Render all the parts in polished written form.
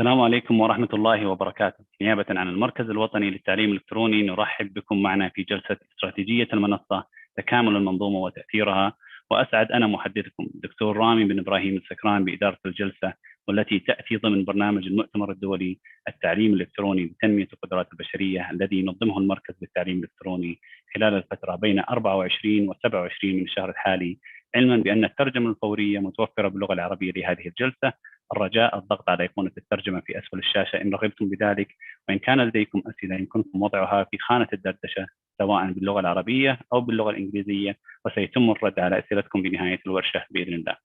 السلام عليكم ورحمة الله وبركاته. نيابة عن المركز الوطني للتعليم الإلكتروني نرحب بكم معنا في جلسة استراتيجية المنصة تكامل المنظومة وتأثيرها، وأسعد أنا محدثكم دكتور رامي بن إبراهيم السكران بإدارة الجلسة، والتي تأتي ضمن برنامج المؤتمر الدولي التعليم الإلكتروني لتنمية القدرات البشرية الذي ينظمه المركز للتعليم الإلكتروني خلال الفترة بين 24 و 27 من الشهر الحالي، علما بأن الترجمة الفورية متوفرة باللغة العربية لهذه الجلسة. الرجاء الضغط على أيقونة الترجمة في أسفل الشاشة إن رغبتم بذلك، وإن كان لديكم أسئلة يمكنكم وضعها في خانة الدردشة سواء باللغة العربية أو باللغة الإنجليزية، وسيتم الرد على أسئلتكم بنهاية الورشة بإذن الله.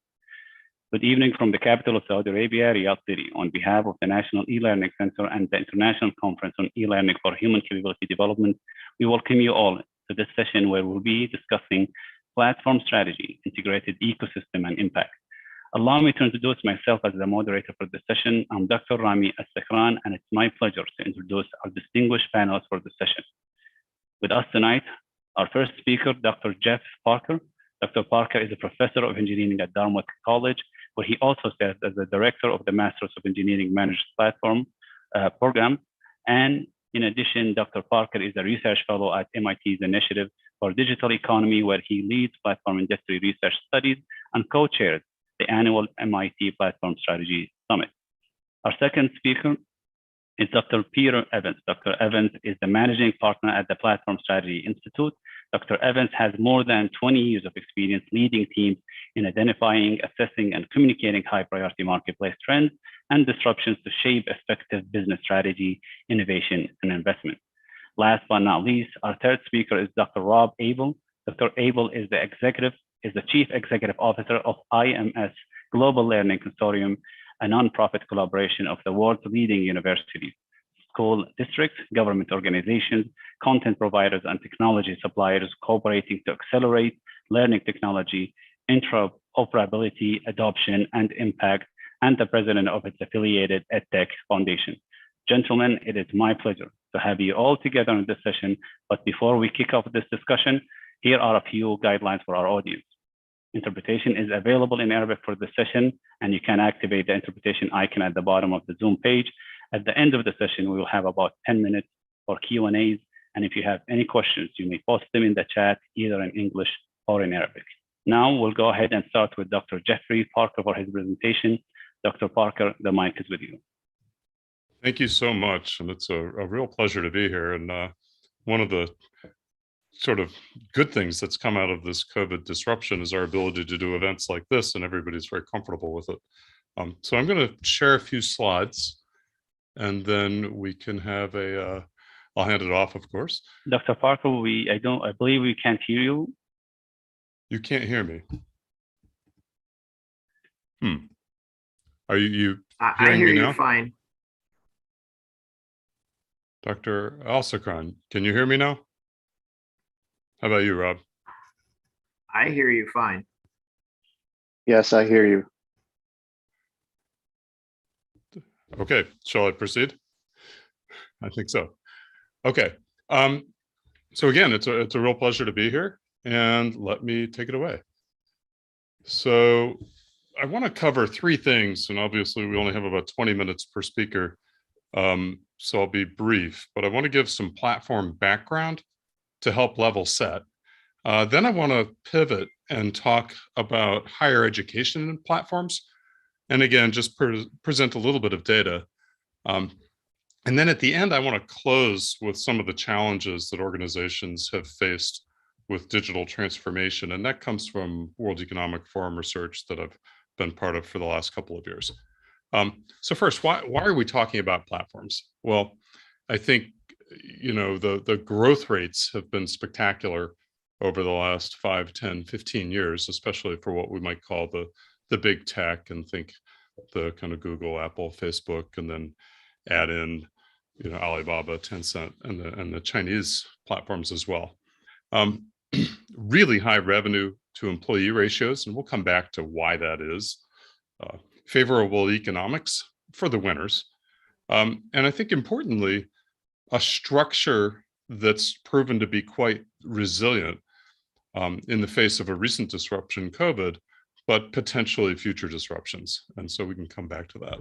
Good evening from the capital of Saudi Arabia, Riyadh City. On behalf of the National E-Learning Center and the International Conference on E-Learning for Human Capability Development, we welcome you all to this session where we'll be discussing platform strategy, integrated ecosystem, and impact. Allow me to introduce myself as the moderator for this session. I'm Dr. Rami Al-Sakran, and it's my pleasure to introduce our distinguished panelists for this session. With us tonight, our first speaker, Dr. Jeff Parker. Dr. Parker is a professor of engineering at Dartmouth College, where he also serves as the director of the Masters of Engineering Managed Platform program. And in addition, Dr. Parker is a research fellow at MIT's Initiative for Digital Economy, where he leads platform industry research studies and co-chairs the annual MIT Platform Strategy Summit. Our second speaker is Dr. Pierre Evans. Dr. Evans is the managing partner at the Platform Strategy Institute. Dr. Evans has more than 20 years of experience leading teams in identifying, assessing, and communicating high-priority marketplace trends and disruptions to shape effective business strategy, innovation, and investment. Last but not least, our third speaker is Dr. Rob Abel. Dr. Abel is the Chief Executive Officer of IMS Global Learning Consortium, a nonprofit collaboration of the world's leading universities, school districts, government organizations, content providers, and technology suppliers cooperating to accelerate learning technology, interoperability, adoption, and impact, and the president of its affiliated Edtech Foundation. Gentlemen, it is my pleasure to have you all together in this session. But before we kick off this discussion, here are a few guidelines for our audience. Interpretation is available in Arabic for this session, and you can activate the interpretation icon at the bottom of the Zoom page. At the end of the session, we will have about 10 minutes for Q&As, and if you have any questions, you may post them in the chat, either in English or in Arabic. Now, we'll go ahead and start with Dr. Jeffrey Parker for his presentation. Dr. Parker, the mic is with you. Thank you so much, and it's a real pleasure to be here. And one of the sort of good things that's come out of this COVID disruption is our ability to do events like this, and everybody's very comfortable with it. So I'm going to share a few slides, and then we can have I'll hand it off, of course. Dr. Parker, I believe we can't hear you. You can't hear me. Are you I hear you fine. Dr. Al-Sakran, can you hear me now? How about you, Rob? I hear you fine. Yes, I hear you. Okay, shall I proceed? I think so. Okay, so again, it's a real pleasure to be here, and let me take it away. So I want to cover three things, and obviously we only have about 20 minutes per speaker, so I'll be brief, but I want to give some platform background to help level set. Then I want to pivot and talk about higher education and platforms. And again, just present a little bit of data. And then at the end, I want to close with some of the challenges that organizations have faced with digital transformation. And that comes from World Economic Forum research that I've been part of for the last couple of years. So first, why are we talking about platforms? Well, I think the growth rates have been spectacular over the last 5, 10, 15 years, especially for what we might call the big tech, and think the kind of Google, Apple, Facebook, and then add in Alibaba, Tencent, and the Chinese platforms as well. Really high revenue to employee ratios, and we'll come back to why that is. Favorable economics for the winners. And I think importantly, a structure that's proven to be quite resilient in the face of a recent disruption, COVID, but potentially future disruptions. And so we can come back to that.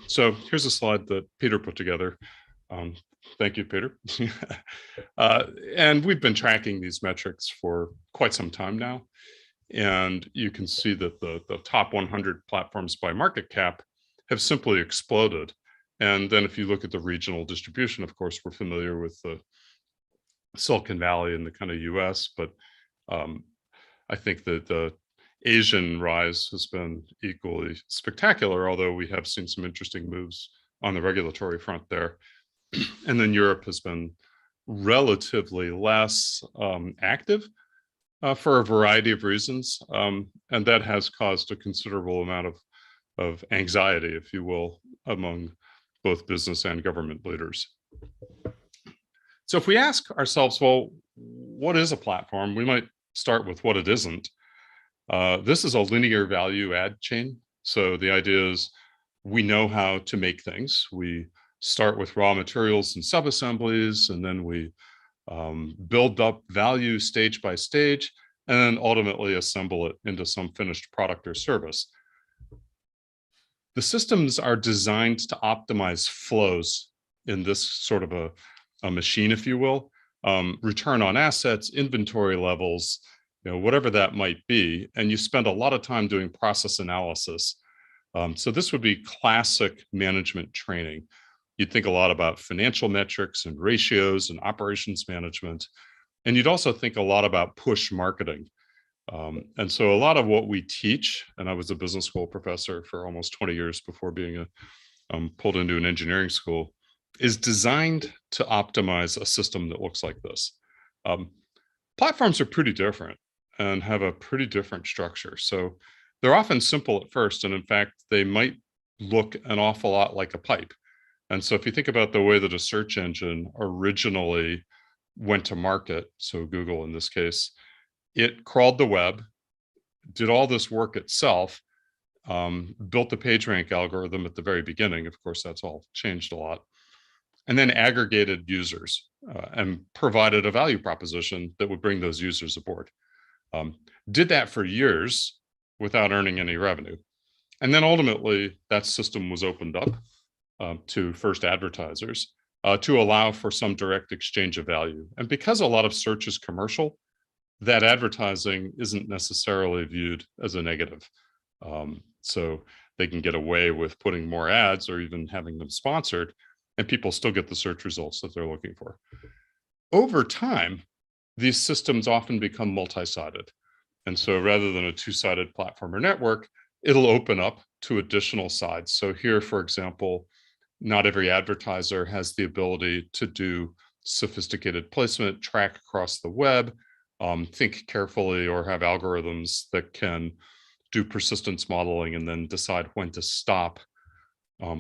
So here's a slide that Peter put together. Thank you, Peter. And we've been tracking these metrics for quite some time now. And you can see that the top 100 platforms by market cap have simply exploded. And then if you look at the regional distribution, of course, we're familiar with the Silicon Valley and the kind of US, but I think that the Asian rise has been equally spectacular, although we have seen some interesting moves on the regulatory front there. And then Europe has been relatively less active for a variety of reasons. And that has caused a considerable amount of anxiety, if you will, among both business and government leaders. So if we ask ourselves, well, what is a platform? We might start with what it isn't. This is a linear value add chain. So the idea is we know how to make things. We start with raw materials and subassemblies, and then we build up value stage by stage, and then ultimately assemble it into some finished product or service. The systems are designed to optimize flows in this sort of a machine, if you will, return on assets, inventory levels, whatever that might be. And you spend a lot of time doing process analysis. So this would be classic management training. You'd think a lot about financial metrics and ratios and operations management. And you'd also think a lot about push marketing. And so a lot of what we teach, and I was a business school professor for almost 20 years before being pulled into an engineering school, is designed to optimize a system that looks like this. Platforms are pretty different and have a pretty different structure. So they're often simple at first. And in fact, they might look an awful lot like a pipe. And so if you think about the way that a search engine originally went to market, so Google in this case, it crawled the web, did all this work itself, built the PageRank algorithm at the very beginning. Of course, that's all changed a lot. And then aggregated users and provided a value proposition that would bring those users aboard. Did that for years without earning any revenue. And then ultimately, that system was opened up to first advertisers to allow for some direct exchange of value. And because a lot of search is commercial, that advertising isn't necessarily viewed as a negative. So they can get away with putting more ads or even having them sponsored, and people still get the search results that they're looking for. Over time, these systems often become multi-sided. And so rather than a two-sided platform or network, it'll open up to additional sides. So here, for example, not every advertiser has the ability to do sophisticated placement, track across the web, think carefully, or have algorithms that can do persistence modeling and then decide when to stop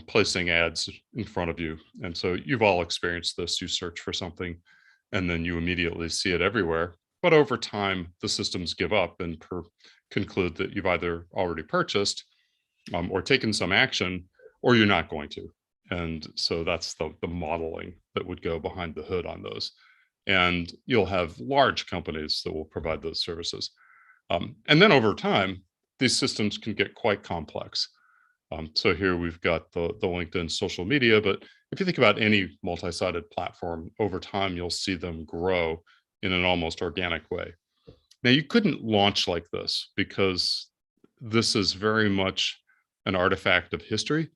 placing ads in front of you. And so you've all experienced this. You search for something and then you immediately see it everywhere. But over time, the systems give up and conclude that you've either already purchased or taken some action, or you're not going to. And so that's the modeling that would go behind the hood on those. And you'll have large companies that will provide those services. And then over time, these systems can get quite complex. So here we've got the LinkedIn social media, but if you think about any multi-sided platform, over time, you'll see them grow in an almost organic way. Now, you couldn't launch like this because this is very much an artifact of history,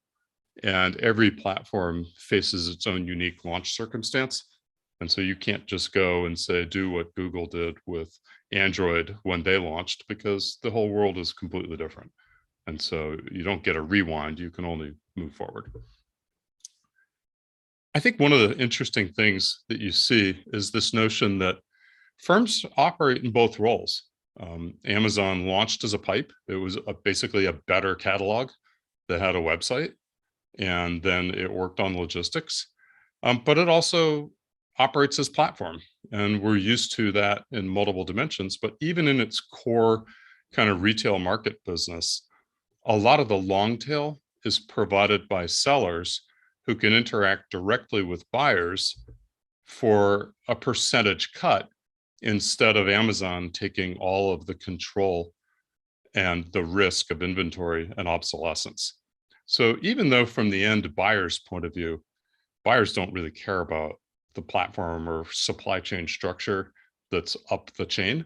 and every platform faces its own unique launch circumstance. And so you can't just go and say, do what Google did with Android when they launched, because the whole world is completely different. And so you don't get a rewind, you can only move forward. I think one of the interesting things that you see is this notion that firms operate in both roles. Amazon launched as a pipe. It was basically a better catalog that had a website, and then it worked on logistics. But it also operates as platform, and we're used to that in multiple dimensions. But even in its core kind of retail market business, a lot of the long tail is provided by sellers who can interact directly with buyers for a percentage cut, instead of Amazon taking all of the control and the risk of inventory and obsolescence. So even though from the end buyer's point of view, buyers don't really care about the platform or supply chain structure that's up the chain,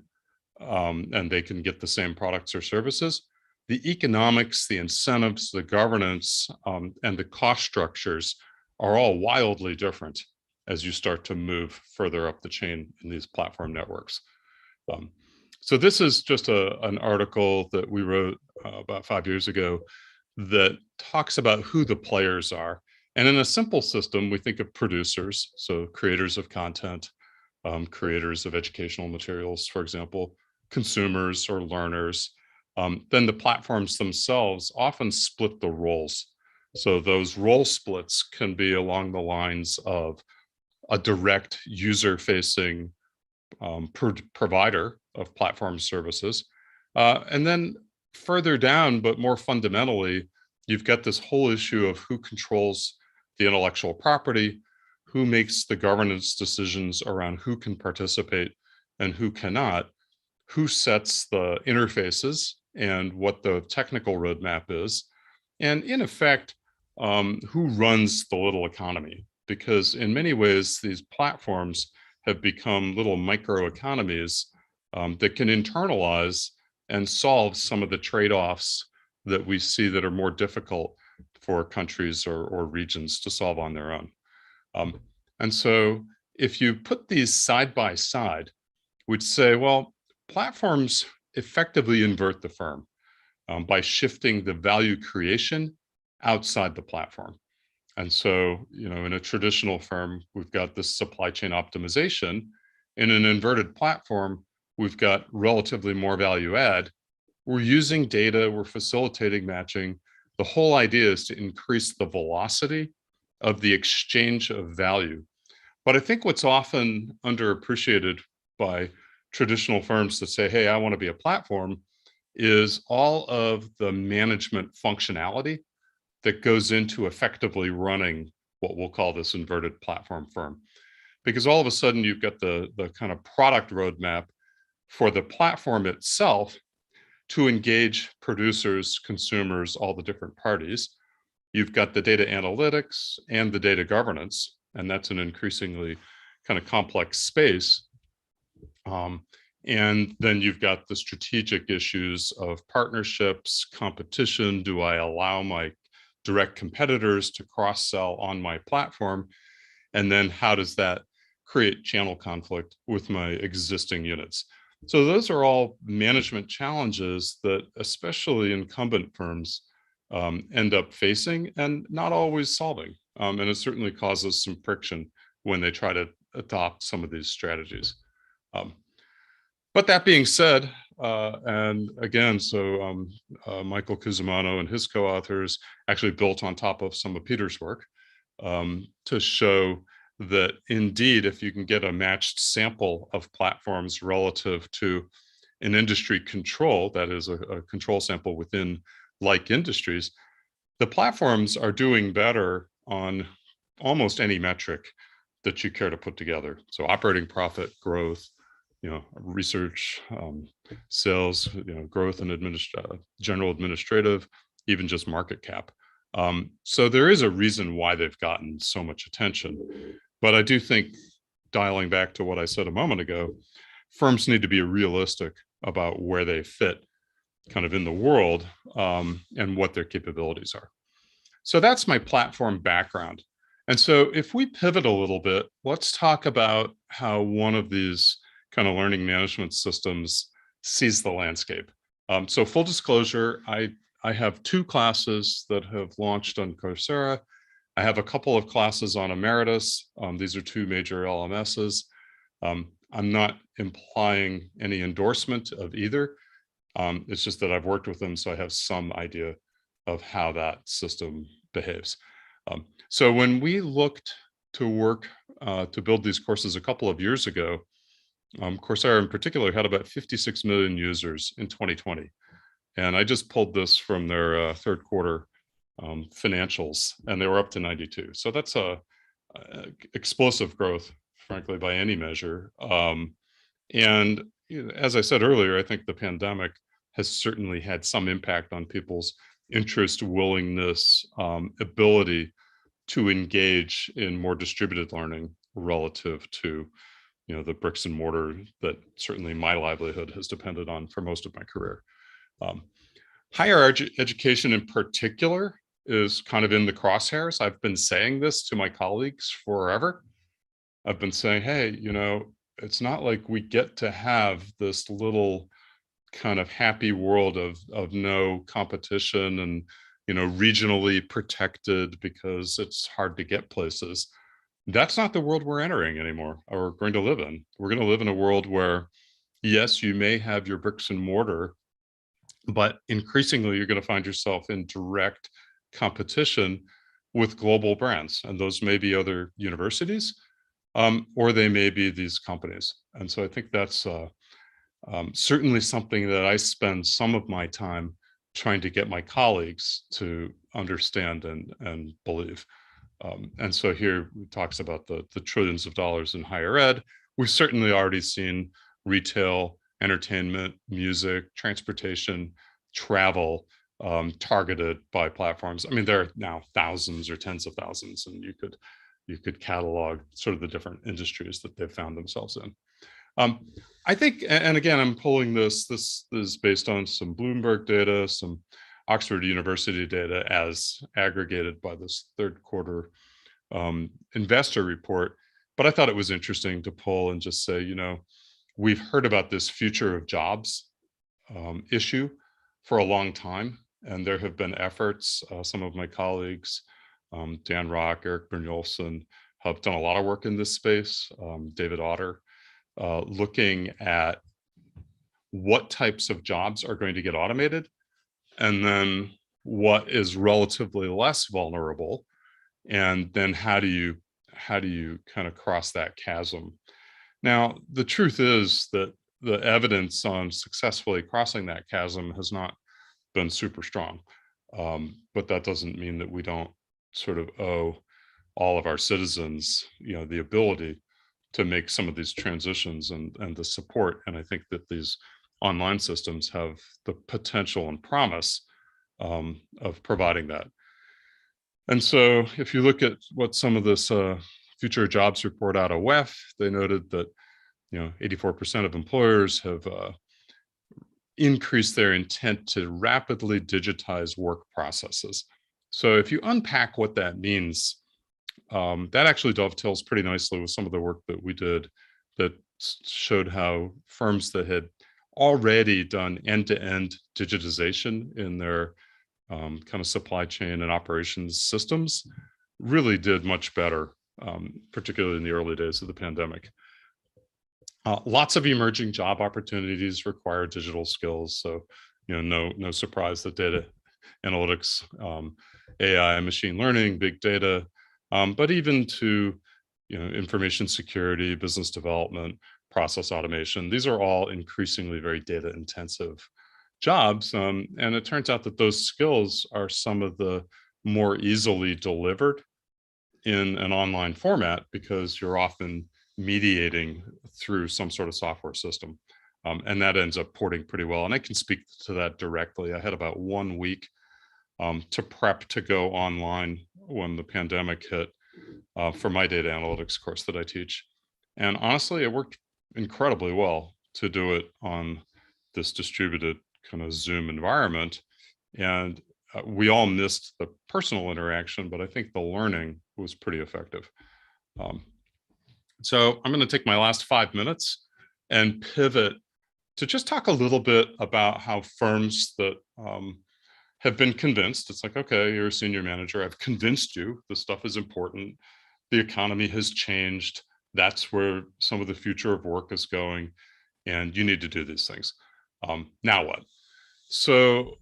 and they can get the same products or services, the economics, the incentives, the governance, and the cost structures are all wildly different as you start to move further up the chain in these platform networks. So this is just an article that we wrote about 5 years ago that talks about who the players are. And in a simple system, we think of producers, so creators of content, creators of educational materials, for example, consumers or learners. Then the platforms themselves often split the roles. So those role splits can be along the lines of a direct user-facing provider of platform services. And then further down, but more fundamentally, you've got this whole issue of who controls the intellectual property, who makes the governance decisions around who can participate and who cannot, who sets the interfaces and what the technical roadmap is, and in effect, who runs the little economy. Because in many ways, these platforms have become little microeconomies that can internalize and solve some of the trade-offs that we see that are more difficult for countries or regions to solve on their own. And so if you put these side by side, we'd say, well, platforms effectively invert the firm by shifting the value creation outside the platform. And so, in a traditional firm, we've got this supply chain optimization. In an inverted platform, we've got relatively more value add. We're using data, we're facilitating matching. The whole idea is to increase the velocity of the exchange of value. But I think what's often underappreciated by traditional firms that say, hey, I want to be a platform, is all of the management functionality that goes into effectively running what we'll call this inverted platform firm. Because all of a sudden you've got the kind of product roadmap for the platform itself to engage producers, consumers, all the different parties. You've got the data analytics and the data governance, and that's an increasingly kind of complex space. And then you've got the strategic issues of partnerships, competition. Do I allow my direct competitors to cross-sell on my platform? And then how does that create channel conflict with my existing units? So those are all management challenges that especially incumbent firms end up facing and not always solving. And it certainly causes some friction when they try to adopt some of these strategies. But that being said, and again, so Michael Cusimano and his co-authors actually built on top of some of Peter's work to show that indeed, if you can get a matched sample of platforms relative to an industry control, that is a control sample within like industries, the platforms are doing better on almost any metric that you care to put together. So operating profit, growth, research, sales, growth and general administrative, even just market cap. So there is a reason why they've gotten so much attention. But I do think, dialing back to what I said a moment ago, firms need to be realistic about where they fit kind of in the world and what their capabilities are. So that's my platform background. And so if we pivot a little bit, let's talk about how one of these kind of learning management systems sees the landscape. So full disclosure, I have 2 classes that have launched on Coursera. I have a couple of classes on Emeritus. These are 2 major LMSs. I'm not implying any endorsement of either. It's just that I've worked with them, so I have some idea of how that system behaves. So when we looked to work to build these courses a couple of years ago, Coursera in particular had about 56 million users in 2020. And I just pulled this from their third quarter financials, and they were up to 92. So that's a explosive growth, frankly, by any measure. And as I said earlier, I think the pandemic has certainly had some impact on people's interest, willingness, ability to engage in more distributed learning relative to, the bricks and mortar that certainly my livelihood has depended on for most of my career. Higher education in particular is kind of in the crosshairs. I've been saying this to my colleagues forever. I've been saying, hey, it's not like we get to have this little kind of happy world of no competition and, regionally protected because it's hard to get places. That's not the world we're entering anymore, or going to live in. We're going to live in a world where, yes, you may have your bricks and mortar, but increasingly you're going to find yourself in direct competition with global brands. And those may be other universities, or they may be these companies. And so I think that's certainly something that I spend some of my time trying to get my colleagues to understand and believe. And so here it talks about the trillions of dollars in higher ed. We've certainly already seen retail, entertainment, music, transportation, travel targeted by platforms. I mean, there are now thousands or tens of thousands, and you could catalog sort of the different industries that they've found themselves in. I think, and again, I'm pulling this is based on some Bloomberg data, some Oxford University data as aggregated by this third quarter investor report. But I thought it was interesting to pull and just say, we've heard about this future of jobs issue for a long time. And there have been efforts, some of my colleagues, Dan Rock, Eric Brynjolfsson, have done a lot of work in this space, David Otter, looking at what types of jobs are going to get automated, and then what is relatively less vulnerable, and then how do you kind of cross that chasm. Now, the truth is that the evidence on successfully crossing that chasm has not been super strong, but that doesn't mean that we don't sort of owe all of our citizens, the ability to make some of these transitions and the support. And I think that these online systems have the potential and promise of providing that. And so if you look at what some of this future jobs report out of WEF, they noted that 84% of employers have increased their intent to rapidly digitize work processes. So if you unpack what that means, that actually dovetails pretty nicely with some of the work that we did that showed how firms that had already done end-to-end digitization in their kind of supply chain and operations systems really did much better, particularly in the early days of the pandemic. Lots of emerging job opportunities require digital skills. So, no surprise that data analytics, AI, machine learning, big data, but even to, information security, business development, process automation. These are all increasingly very data intensive jobs. And it turns out that those skills are some of the more easily delivered in an online format because you're often mediating through some sort of software system. And that ends up porting pretty well. And I can speak to that directly. I had about 1 week to prep to go online when the pandemic hit for my data analytics course that I teach. And honestly, it worked incredibly well to do it on this distributed kind of Zoom environment. And we all missed the personal interaction, but I think the learning was pretty effective. So I'm going to take my last 5 minutes and pivot to just talk a little bit about how firms that have been convinced, it's like, okay, you're a senior manager, I've convinced you this stuff is important. The economy has changed. That's where some of the future of work is going. And you need to do these things. Now what? So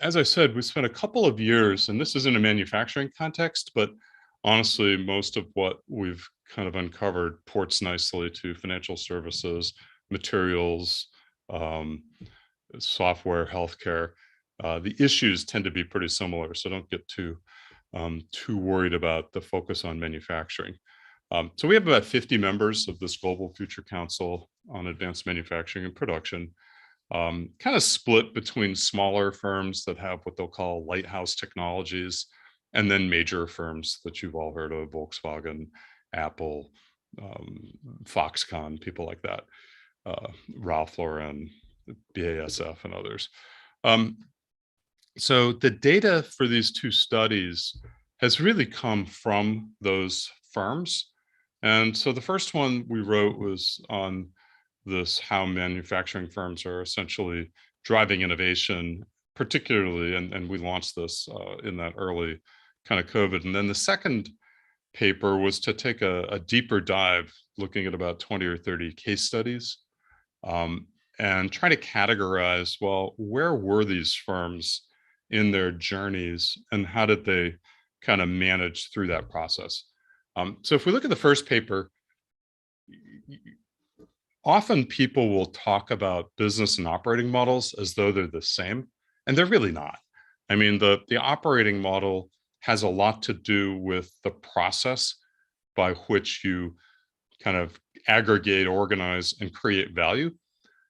as I said, we spent a couple of years, and this is in a manufacturing context, but honestly, most of what we've kind of uncovered ports nicely to financial services, materials, software, healthcare. The issues tend to be pretty similar, so don't get too worried about the focus on manufacturing. So we have about 50 members of this Global Future Council on Advanced Manufacturing and Production. kind of split between smaller firms that have what they'll call lighthouse technologies, and then major firms that you've all heard of, Volkswagen, Apple, Foxconn, people like that, Ralph Lauren, BASF, and others. So the data for these two studies has really come from those firms. And so the first one we wrote was on this, how manufacturing firms are essentially driving innovation, particularly, and we launched this in that early kind of COVID. And then the second paper was to take a deeper dive, looking at about 20 or 30 case studies, and try to categorize, well, where were these firms in their journeys and how did they kind of manage through that process? So if we look at the first paper, often people will talk about business and operating models as though they're the same, and they're really not. I mean, the operating model has a lot to do with the process by which you kind of aggregate, organize, and create value.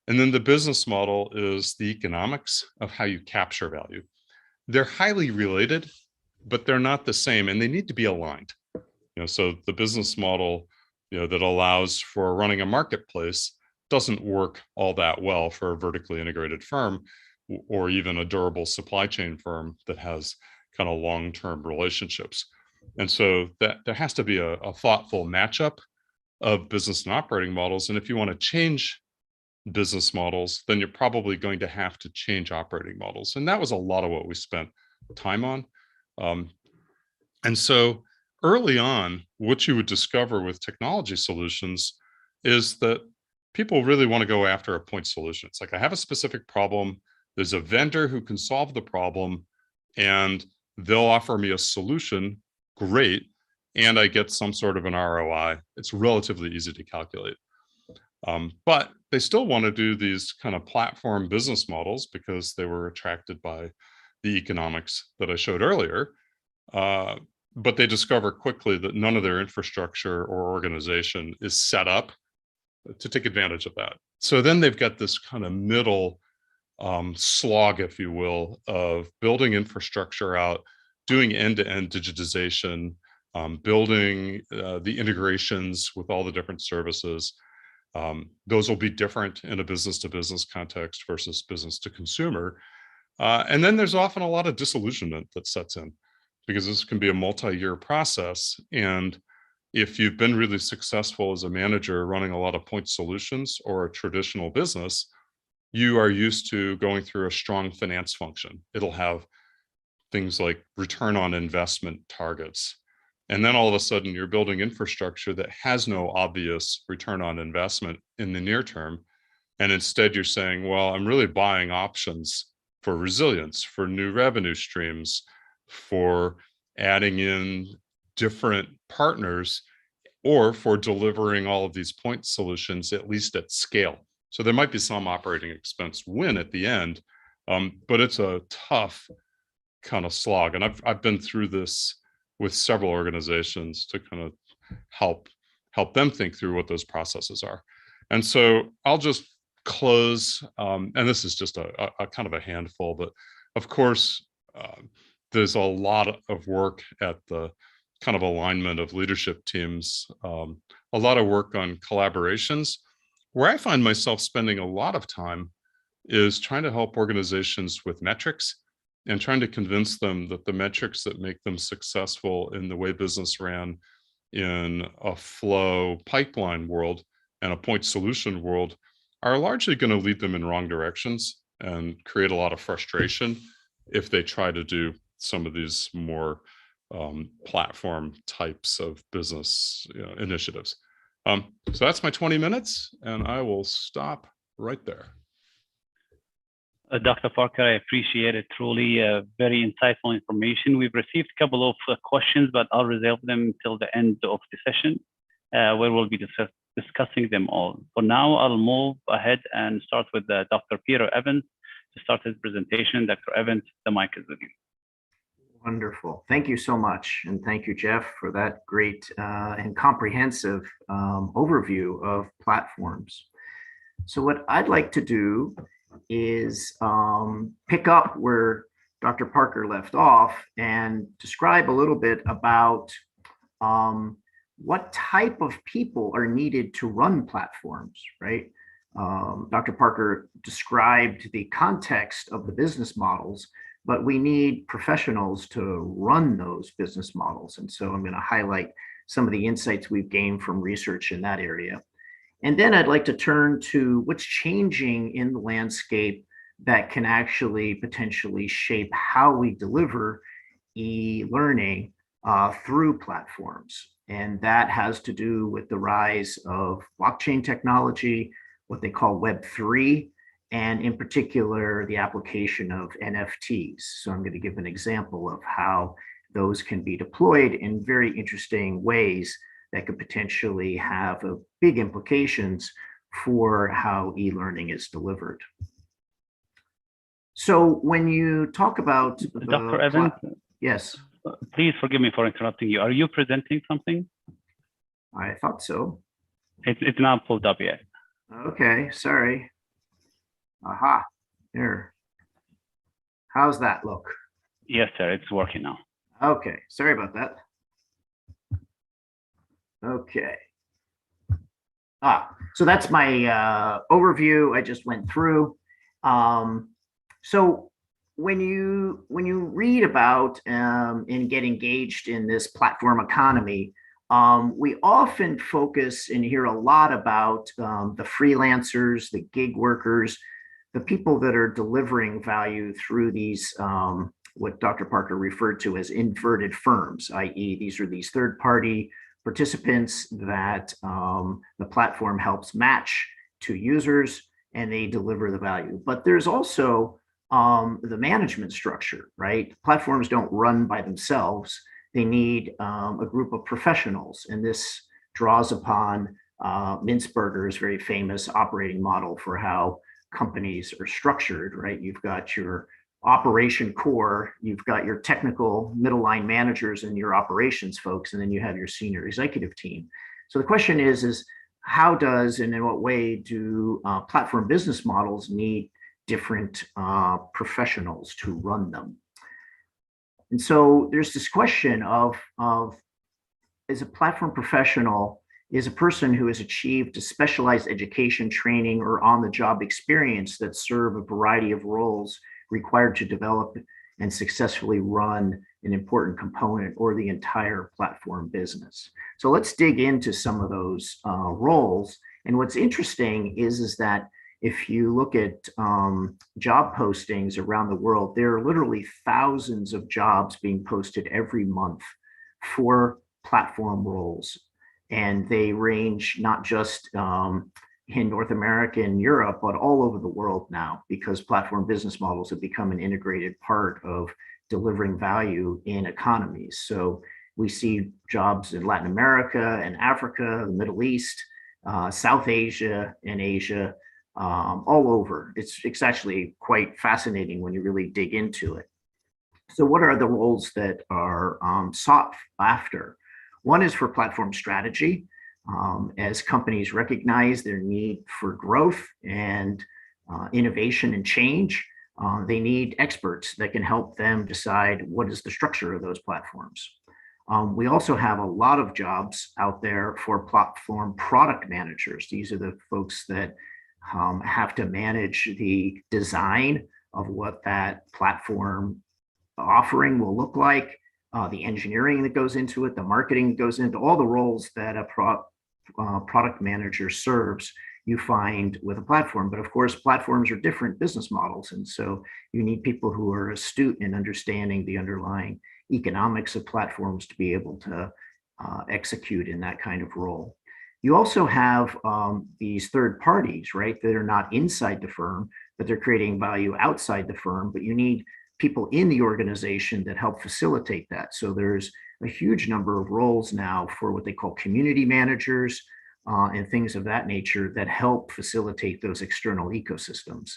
And then the business model is the economics of how you capture value. They're highly related, but they're not the same, and they need to be aligned. So the business model, that allows for running a marketplace doesn't work all that well for a vertically integrated firm, or even a durable supply chain firm that has kind of long-term relationships. And so that there has to be a thoughtful matchup of business and operating models. And if you want to change business models, then you're probably going to have to change operating models. And that was a lot of what we spent time on. And so early on, what you would discover with technology solutions is that people really want to go after a point solution. It's like, I have a specific problem, there's a vendor who can solve the problem, and they'll offer me a solution, great, and I get some sort of an ROI. It's relatively easy to calculate. But they still want to do these kind of platform business models because they were attracted by the economics that I showed earlier. But they discover quickly that none of their infrastructure or organization is set up to take advantage of that. So then they've got this kind of middle slog, if you will, of building infrastructure out, doing end-to-end digitization, building the integrations with all the different services. Those will be different in a business-to-business context versus business-to-consumer. And then there's often a lot of disillusionment that sets in, because this can be a multi-year process. And if you've been really successful as a manager running a lot of point solutions or a traditional business, you are used to going through a strong finance function. It'll have things like return on investment targets. And then all of a sudden you're building infrastructure that has no obvious return on investment in the near term. And instead you're saying, well, I'm really buying options for resilience, for new revenue streams, for adding in different partners, or for delivering all of these point solutions, at least at scale. So there might be some operating expense win at the end, but it's a tough kind of slog. And I've been through this with several organizations to kind of help them think through what those processes are. And so I'll just close, and this is just a kind of a handful, but of course, there's a lot of work at the kind of alignment of leadership teams, a lot of work on collaborations. Where I find myself spending a lot of time is trying to help organizations with metrics and trying to convince them that the metrics that make them successful in the way business ran in a flow pipeline world and a point solution world are largely going to lead them in wrong directions and create a lot of frustration if they try to do some of these more platform types of business initiatives. So that's my 20 minutes, and I will stop right there. Dr. Parker, I appreciate it. Truly very insightful information. We've received a couple of questions, but I'll reserve them till the end of the session, where we'll be discussing them all. For now, I'll move ahead and start with Dr. Pierre Evans to start his presentation. Dr. Evans, the mic is with you. Wonderful. Thank you so much. And thank you, Jeff, for that great and comprehensive overview of platforms. So what I'd like to do is pick up where Dr. Parker left off and describe a little bit about what type of people are needed to run platforms, right? Dr. Parker described the context of the business models, but we need professionals to run those business models. And so I'm going to highlight some of the insights we've gained from research in that area. And then I'd like to turn to what's changing in the landscape that can actually potentially shape how we deliver e-learning through platforms. And that has to do with the rise of blockchain technology, what they call Web3, and in particular, the application of NFTs. So I'm going to give an example of how those can be deployed in very interesting ways that could potentially have big implications for how e-learning is delivered. So when you talk about Dr. Evans, yes, please forgive me for interrupting you. Are you presenting something? I thought so. It's not pulled up yet. Okay, sorry. Aha, there. How's that look? Yes, sir. It's working now. Okay, sorry about that. Okay. So that's my overview I just went through. So when you read about and get engaged in this platform economy, we often focus and hear a lot about the freelancers, the gig workers, the people that are delivering value through these what Dr. Parker referred to as inverted firms, i.e. these are these third-party participants that the platform helps match to users and they deliver the value. But there's also the management structure, right? Platforms don't run by themselves. They need a group of professionals. And this draws upon Mintzberger's very famous operating model for how companies are structured, right? You've got your operation core, you've got your technical middle line managers and your operations folks, and then you have your senior executive team. So the question is how does and in what way do platform business models need different professionals to run them? And so there's this question of is a platform professional is a person who has achieved a specialized education, training, or on-the-job experience that serve a variety of roles required to develop and successfully run an important component or the entire platform business. So let's dig into some of those roles. And what's interesting is that if you look at job postings around the world, there are literally thousands of jobs being posted every month for platform roles. And they range not just in North America and Europe, but all over the world now, because platform business models have become an integrated part of delivering value in economies. So we see jobs in Latin America and Africa, the Middle East, South Asia and Asia, all over. It's actually quite fascinating when you really dig into it. So what are the roles that are sought after? One is for platform strategy. As companies recognize their need for growth and innovation and change, they need experts that can help them decide what is the structure of those platforms. We also have a lot of jobs out there for platform product managers. These are the folks that have to manage the design of what that platform offering will look like, the engineering that goes into it, the marketing that goes into all the roles that a product manager serves, you find with a platform. But of course, platforms are different business models. And so you need people who are astute in understanding the underlying economics of platforms to be able to execute in that kind of role. You also have these third parties, right, that are not inside the firm, but they're creating value outside the firm, but you need people in the organization that help facilitate that. So there's a huge number of roles now for what they call community managers and things of that nature that help facilitate those external ecosystems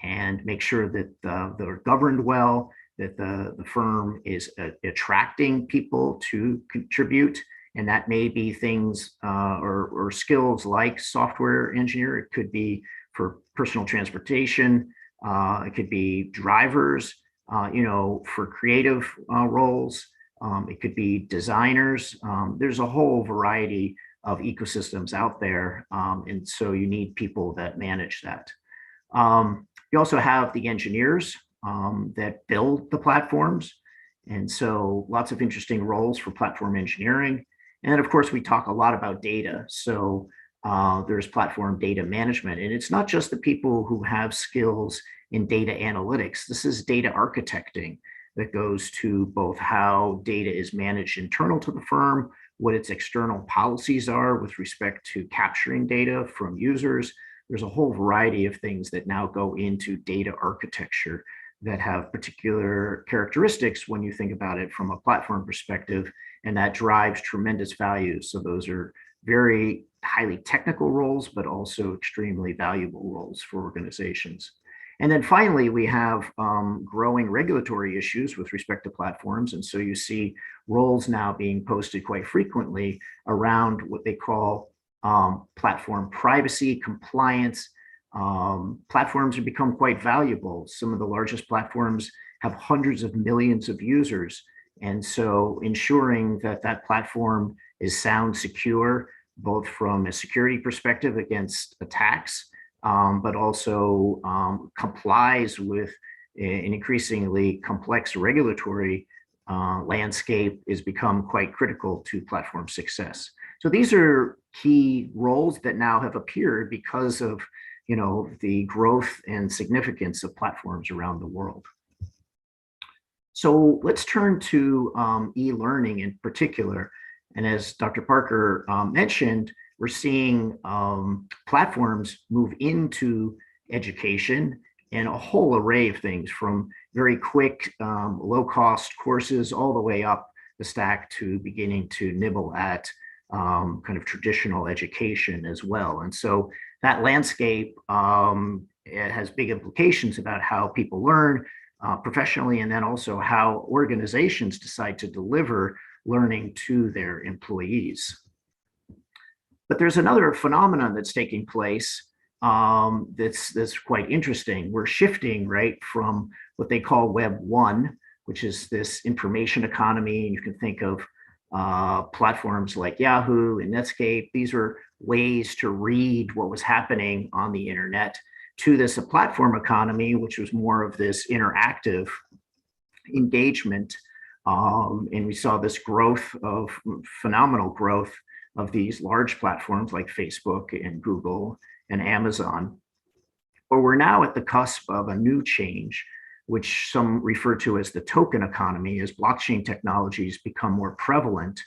and make sure that they're governed well, that the firm is attracting people to contribute. And that may be things or skills like software engineer. It could be for personal transportation. It could be drivers, for creative roles. It could be designers. There's a whole variety of ecosystems out there. And so you need people that manage that. You also have the engineers that build the platforms. And so lots of interesting roles for platform engineering. And then, of course, we talk a lot about data. So there's platform data management. And it's not just the people who have skills in data analytics. This is data architecting that goes to both how data is managed internal to the firm, what its external policies are with respect to capturing data from users. There's a whole variety of things that now go into data architecture that have particular characteristics when you think about it from a platform perspective, and that drives tremendous value. So those are very highly technical roles, but also extremely valuable roles for organizations. And then finally, we have growing regulatory issues with respect to platforms. And so you see roles now being posted quite frequently around what they call platform privacy, compliance. Platforms have become quite valuable. Some of the largest platforms have hundreds of millions of users. And so ensuring that that platform is sound, secure, both from a security perspective against attacks, but also complies with an increasingly complex regulatory landscape has become quite critical to platform success. So these are key roles that now have appeared because of the growth and significance of platforms around the world. So let's turn to e-learning in particular. And as Dr. Parker mentioned, we're seeing platforms move into education and a whole array of things, from very quick, low-cost courses all the way up the stack to beginning to nibble at kind of traditional education as well. And so that landscape it has big implications about how people learn professionally, and then also how organizations decide to deliver learning to their employees. But there's another phenomenon that's taking place that's quite interesting. We're shifting, right, from what they call Web 1, which is this information economy. And you can think of platforms like Yahoo and Netscape. These are ways to read what was happening on the internet, to this platform economy, which was more of this interactive engagement. And we saw this phenomenal growth of these large platforms like Facebook and Google and Amazon. But we're now at the cusp of a new change, which some refer to as the token economy, as blockchain technologies become more prevalent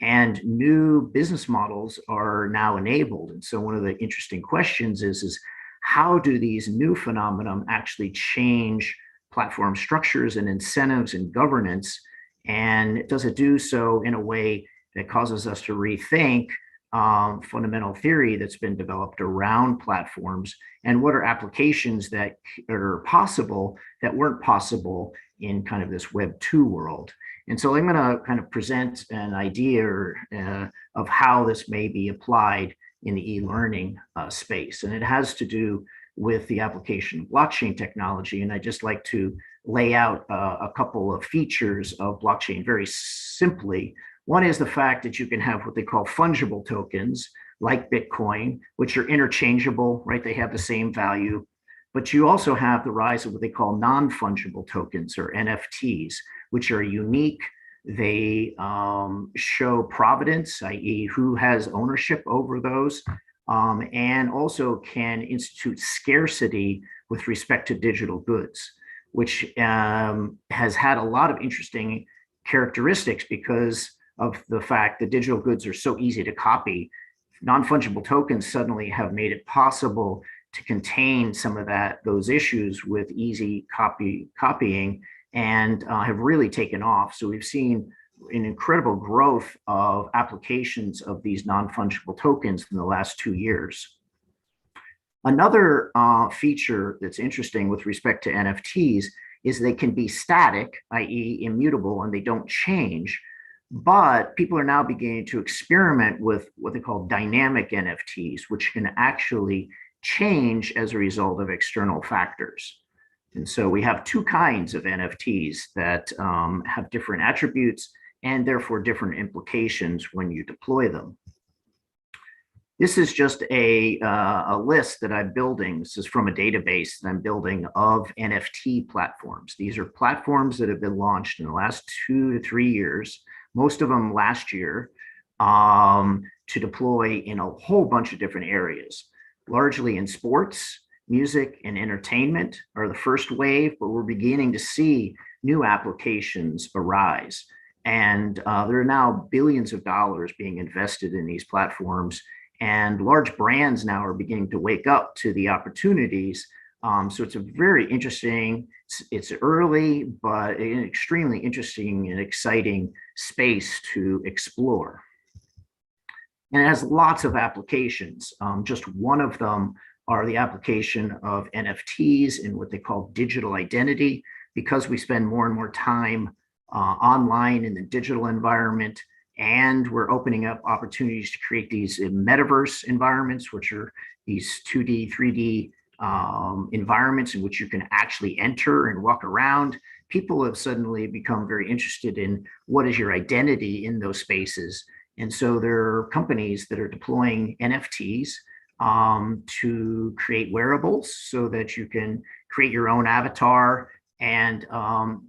and new business models are now enabled. And so one of the interesting questions is how do these new phenomena actually change platform structures and incentives and governance? And does it do so in a way that causes us to rethink fundamental theory that's been developed around platforms, and what are applications that are possible that weren't possible in kind of this Web 2 world? And so I'm going to kind of present an idea of how this may be applied in the e-learning space. And it has to do with the application of blockchain technology. And I'd just like to lay out a couple of features of blockchain very simply. One is the fact that you can have what they call fungible tokens, like Bitcoin, which are interchangeable, right? They have the same value. But you also have the rise of what they call non-fungible tokens, or NFTs, which are unique. They show provenance, i.e. who has ownership over those, and also can institute scarcity with respect to digital goods, which has had a lot of interesting characteristics because of the fact that digital goods are so easy to copy. Non-fungible tokens suddenly have made it possible to contain some of those issues with easy copying, and have really taken off. So we've seen an incredible growth of applications of these non-fungible tokens in the last 2 years. Another feature that's interesting with respect to NFTs is they can be static, i.e. immutable, and they don't change. But people are now beginning to experiment with what they call dynamic NFTs, which can actually change as a result of external factors. And so we have two kinds of NFTs that have different attributes and therefore different implications when you deploy them. This is just a list that I'm building. This is from a database that I'm building of NFT platforms. These are platforms that have been launched in the last 2 to 3 years, most of them last year, to deploy in a whole bunch of different areas, largely in sports, music, and entertainment are the first wave, but we're beginning to see new applications arise. And there are now billions of dollars being invested in these platforms, and large brands now are beginning to wake up to the opportunities. So it's a very interesting, it's early, but an extremely interesting and exciting space to explore. And it has lots of applications. Just one of them are the application of NFTs in what they call digital identity. Because we spend more and more time online in the digital environment, and we're opening up opportunities to create these metaverse environments, which are these 2D, 3D environments in which you can actually enter and walk around. People have suddenly become very interested in what is your identity in those spaces. And so there are companies that are deploying NFTs to create wearables so that you can create your own avatar. And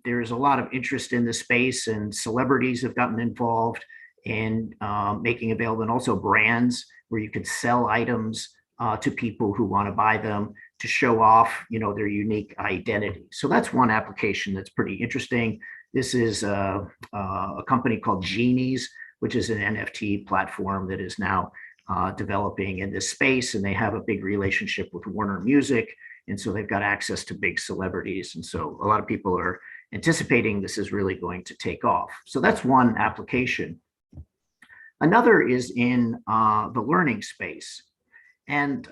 there's a lot of interest in this space, and celebrities have gotten involved in making available, and also brands where you could sell items to people who want to buy them to show off, their unique identity. So that's one application that's pretty interesting. This is a company called Genies, which is an NFT platform that is now developing in this space, and they have a big relationship with Warner Music. And so they've got access to big celebrities. And so a lot of people are anticipating this is really going to take off. So that's one application. Another is in the learning space. And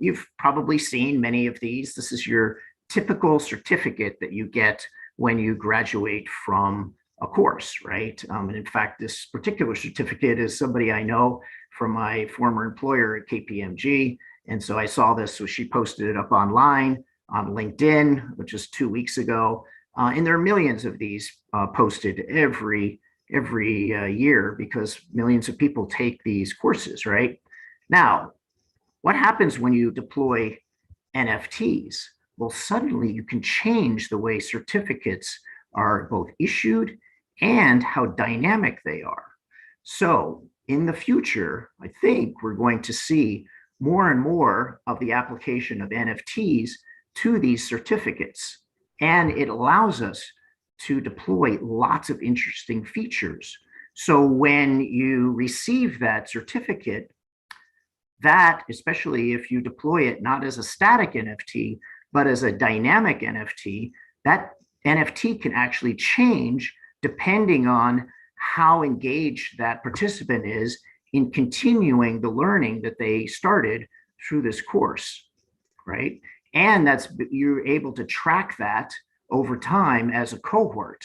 you've probably seen many of these. This is your typical certificate that you get when you graduate from a course, right? And in fact, this particular certificate is somebody I know from my former employer at KPMG. And so I saw this, so she posted it up online on LinkedIn, which is 2 weeks ago. And there are millions of these posted every year because millions of people take these courses, right? Now, what happens when you deploy NFTs? Well, suddenly you can change the way certificates are both issued and how dynamic they are. So in the future, I think we're going to see more and more of the application of NFTs to these certificates. And it allows us to deploy lots of interesting features. So when you receive that certificate, that, especially if you deploy it not as a static NFT, but as a dynamic NFT, that NFT can actually change depending on how engaged that participant is in continuing the learning that they started through this course, right? And you're able to track that over time as a cohort.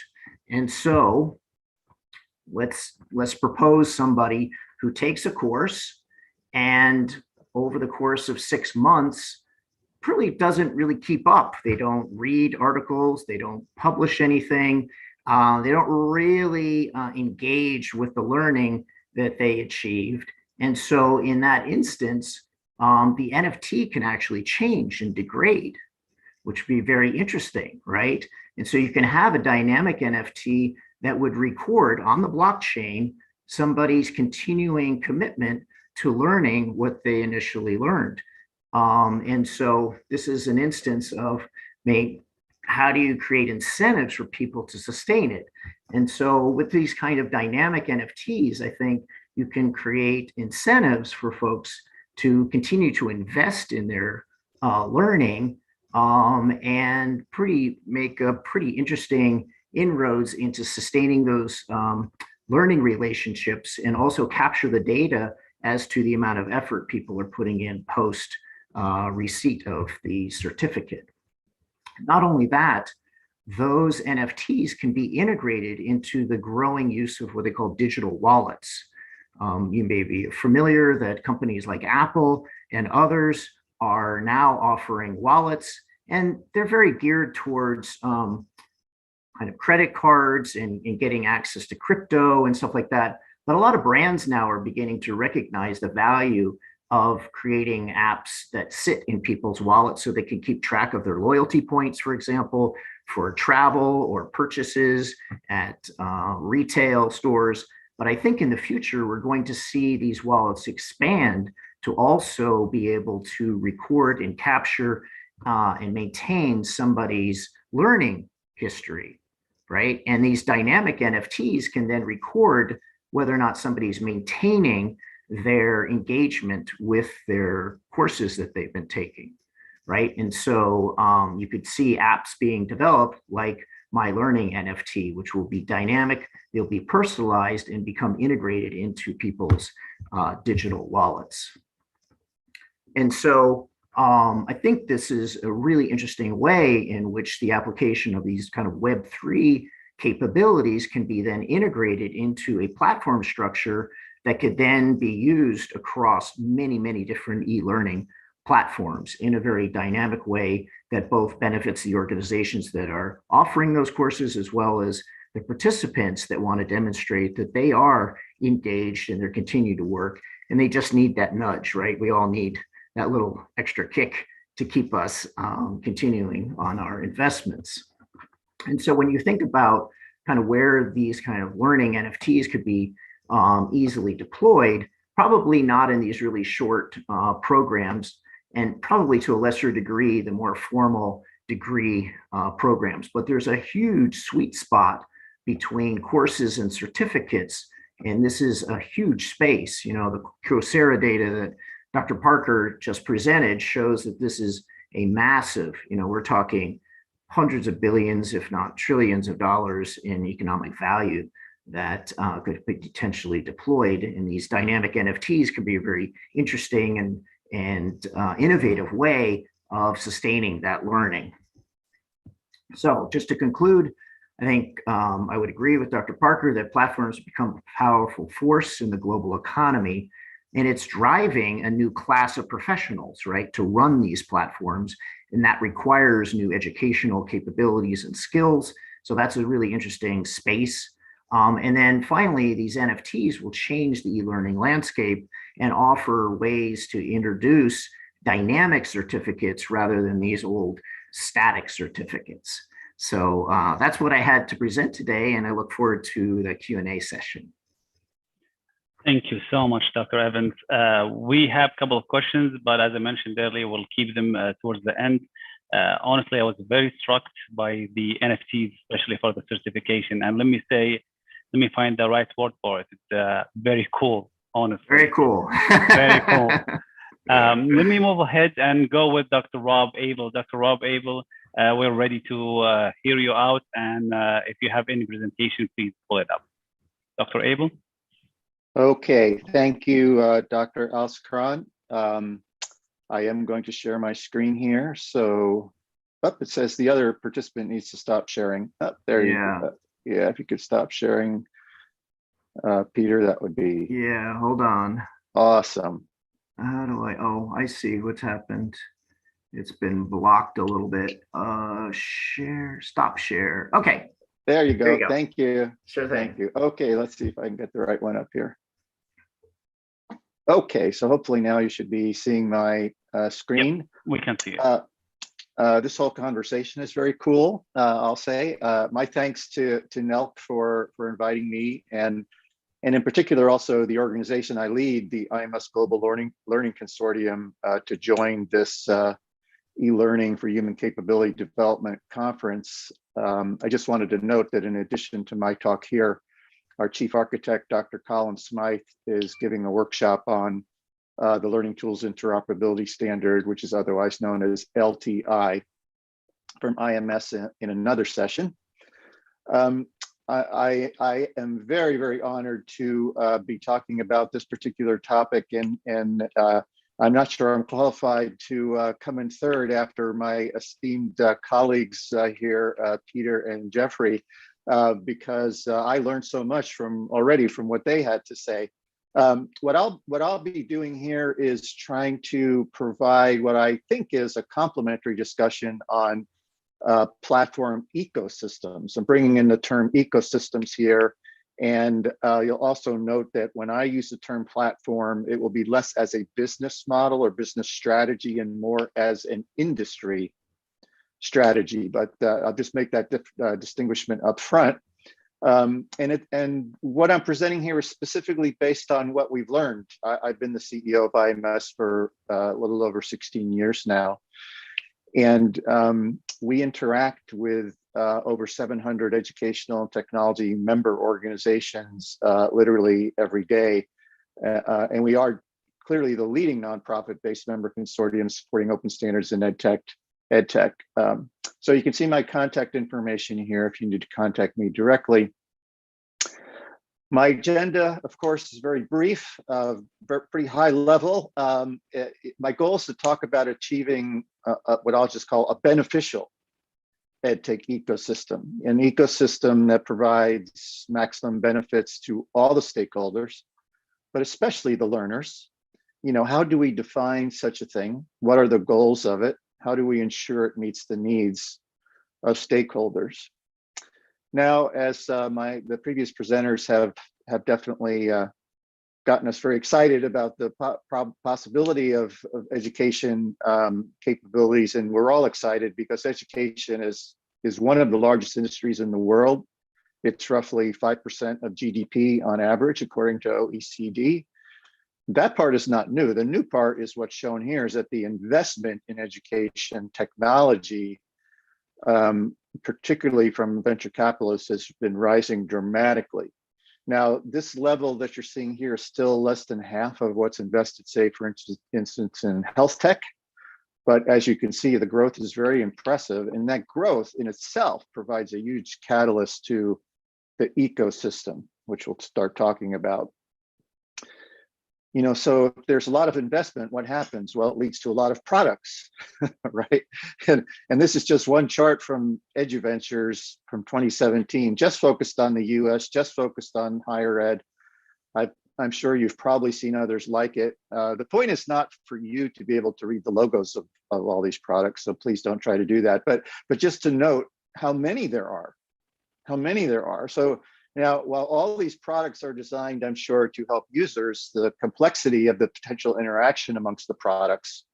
And so let's propose somebody who takes a course and over the course of 6 months doesn't really keep up. They don't read articles, they don't publish anything, they don't really engage with the learning that they achieved. And so in that instance, the NFT can actually change and degrade, which would be very interesting, right? And so you can have a dynamic NFT that would record on the blockchain somebody's continuing commitment to learning what they initially learned. And so this is an instance of how do you create incentives for people to sustain it? And so with these kind of dynamic NFTs, I think you can create incentives for folks to continue to invest in their learning and make a pretty interesting inroads into sustaining those learning relationships, and also capture the data as to the amount of effort people are putting in post receipt of the certificate. Not only that, those NFTs can be integrated into the growing use of what they call digital wallets. You may be familiar that companies like Apple and others are now offering wallets, and they're very geared towards kind of credit cards and getting access to crypto and stuff like that. But a lot of brands now are beginning to recognize the value of creating apps that sit in people's wallets so they can keep track of their loyalty points, for example, for travel or purchases at retail stores. But I think in the future, we're going to see these wallets expand to also be able to record and capture and maintain somebody's learning history, right? And these dynamic NFTs can then record whether or not somebody's maintaining their engagement with their courses that they've been taking, right? And so you could see apps being developed like My Learning NFT, which will be dynamic, they'll be personalized and become integrated into people's digital wallets. And so I think this is a really interesting way in which the application of these kind of Web3 capabilities can be then integrated into a platform structure that could then be used across many, many different e-learning platforms in a very dynamic way that both benefits the organizations that are offering those courses, as well as the participants that want to demonstrate that they are engaged and they're continuing to work, and they just need that nudge, right? We all need that little extra kick to keep us continuing on our investments. And so when you think about kind of where these kind of learning NFTs could be easily deployed, probably not in these really short programs, and probably to a lesser degree, the more formal degree programs. But there's a huge sweet spot between courses and certificates. And this is a huge space. You know, the Coursera data that Dr. Parker just presented shows that this is a massive, you know, we're talking hundreds of billions, if not trillions of dollars in economic value that could be potentially deployed. And these dynamic NFTs could be a very interesting and innovative way of sustaining that learning. So just to conclude, I think I would agree with Dr. Parker that platforms become a powerful force in the global economy, and it's driving a new class of professionals, right, to run these platforms. And that requires new educational capabilities and skills. So that's a really interesting space. And then finally, these NFTs will change the e-learning landscape and offer ways to introduce dynamic certificates rather than these old static certificates. So that's what I had to present today, and I look forward to the Q&A session. Thank you so much, Dr. Evans. We have a couple of questions, but as I mentioned earlier, we'll keep them towards the end. Honestly, I was very struck by the NFTs, especially for the certification. And let me find the right word for it. It's very cool, honestly. Very cool. Very cool. Let me move ahead and go with Dr. Rob Abel. Dr. Rob Abel, we're ready to hear you out. And if you have any presentation, please pull it up. Dr. Abel? Okay, thank you, Dr. Alskran. I am going to share my screen here. So, it says the other participant needs to stop sharing. There you go. Yeah, if you could stop sharing, Peter, that would be. Yeah, hold on. Awesome. How do I see what's happened. It's been blocked a little bit. Share, stop share. Okay. There you go. There you go. Thank you. Sure thing. Thank you. Okay, let's see if I can get the right one up here. Okay, so hopefully now you should be seeing my screen. Yep, we can see it. This whole conversation is very cool, I'll say. My thanks to NELC for inviting me, and in particular also the organization I lead, the IMS Global Learning Consortium, to join this e-learning for human capability development conference. I just wanted to note that in addition to my talk here, our chief architect, Dr. Colin Smythe, is giving a workshop on the Learning Tools Interoperability Standard, which is otherwise known as LTI, from IMS in another session. I am very, very honored to be talking about this particular topic, and I'm not sure I'm qualified to come in third after my esteemed colleagues here, Peter and Jeffrey, because I learned so much already from what they had to say. What I'll be doing here is trying to provide what I think is a complementary discussion on platform ecosystems. I'm bringing in the term ecosystems here. And you'll also note that when I use the term platform, it will be less as a business model or business strategy and more as an industry strategy. But I'll just make that distinguishment up front. And what I'm presenting here is specifically based on what we've learned. I've been the CEO of IMS for a little over 16 years now. And we interact with over 700 educational and technology member organizations literally every day. And we are clearly the leading nonprofit-based member consortium supporting open standards in EdTech. So you can see my contact information here if you need to contact me directly. My agenda, of course, is very brief, pretty high level. My goal is to talk about achieving what I'll just call a beneficial EdTech ecosystem, an ecosystem that provides maximum benefits to all the stakeholders, but especially the learners. You know, how do we define such a thing? What are the goals of it? How do we ensure it meets the needs of stakeholders? Now, as the previous presenters have definitely gotten us very excited about the possibility of education capabilities, and we're all excited because education is one of the largest industries in the world. It's roughly 5% of GDP on average, according to OECD. That part is not new. The new part is what's shown here, is that the investment in education technology, particularly from venture capitalists, has been rising dramatically. Now, this level that you're seeing here is still less than half of what's invested, say, for instance, in health tech. But as you can see, the growth is very impressive. And that growth in itself provides a huge catalyst to the ecosystem, which we'll start talking about. You know, so if there's a lot of investment, what happens? Well, it leads to a lot of products, right? And this is just one chart from EduVentures from 2017, just focused on the US, just focused on higher ed. I'm sure you've probably seen others like it. The point is not for you to be able to read the logos of all these products, so please don't try to do that. But just to note how many there are, So now, while all these products are designed, I'm sure, to help users, the complexity of the potential interaction amongst the products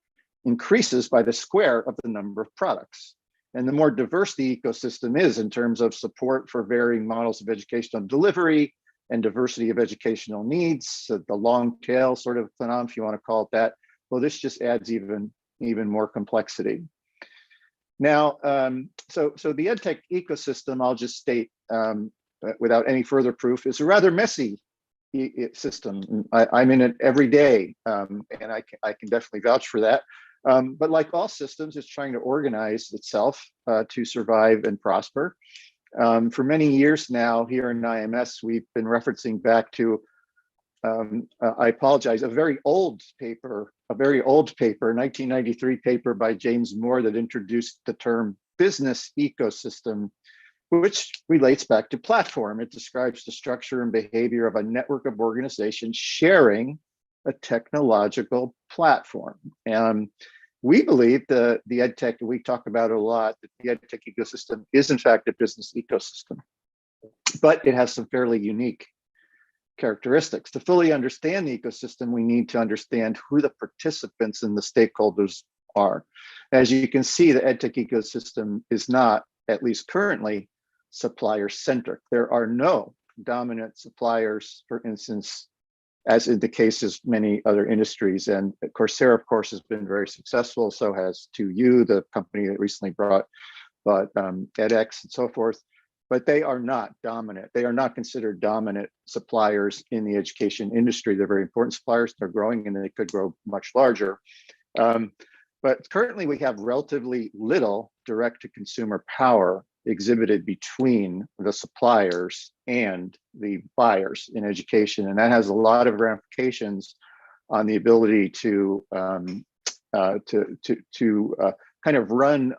increases by the square of the number of products. And the more diverse the ecosystem is in terms of support for varying models of educational delivery and diversity of educational needs, the long tail sort of phenomenon, if you want to call it that, well, this just adds even more complexity. Now, so the EdTech ecosystem, I'll just state, without any further proof, is a rather messy system. I'm in it every day, and I can definitely vouch for that. But like all systems, it's trying to organize itself to survive and prosper. For many years now, here in IMS, we've been referencing back to, I apologize, a very old paper, 1993 paper by James Moore that introduced the term business ecosystem, which relates back to platform. It describes the structure and behavior of a network of organizations sharing a technological platform. And we believe the EdTech, we talk about it a lot, that the EdTech ecosystem is in fact a business ecosystem, but it has some fairly unique characteristics. To fully understand the ecosystem, we need to understand who the participants and the stakeholders are. As you can see, the EdTech ecosystem is not, at least currently, supplier-centric. There are no dominant suppliers, for instance, as in the case of many other industries. And Coursera, of course, has been very successful. So has 2U, the company that recently bought edX and so forth. But they are not dominant. They are not considered dominant suppliers in the education industry. They're very important suppliers. They're growing, and they could grow much larger. But currently, we have relatively little direct-to-consumer power exhibited between the suppliers and the buyers in education, and that has a lot of ramifications on the ability to kind of run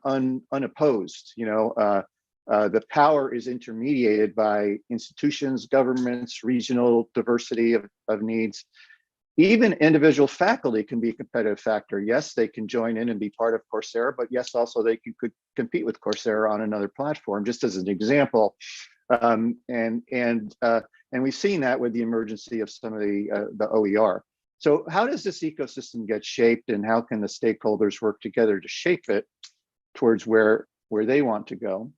unopposed. You know, The power is intermediated by institutions, governments, regional diversity of needs. Even individual faculty can be a competitive factor. Yes, they can join in and be part of Coursera, but yes, also they could compete with Coursera on another platform, just as an example. And we've seen that with the emergence of some of the OER. So how does this ecosystem get shaped, and how can the stakeholders work together to shape it towards where they want to go?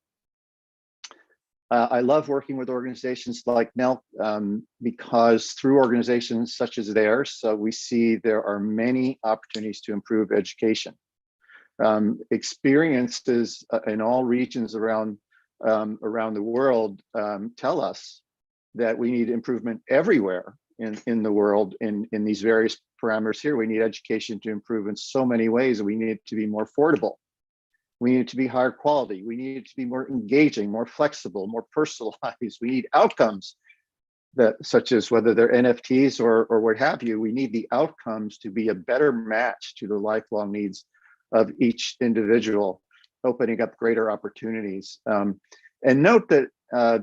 I love working with organizations like NELC because through organizations such as theirs, we see there are many opportunities to improve education. Experiences in all regions around the world tell us that we need improvement everywhere in the world in these various parameters here. We need education to improve in so many ways. We need it to be more affordable. We need it to be higher quality. We need it to be more engaging, more flexible, more personalized. We need outcomes that, such as whether they're NFTs or what have you. We need the outcomes to be a better match to the lifelong needs of each individual, opening up greater opportunities. And note that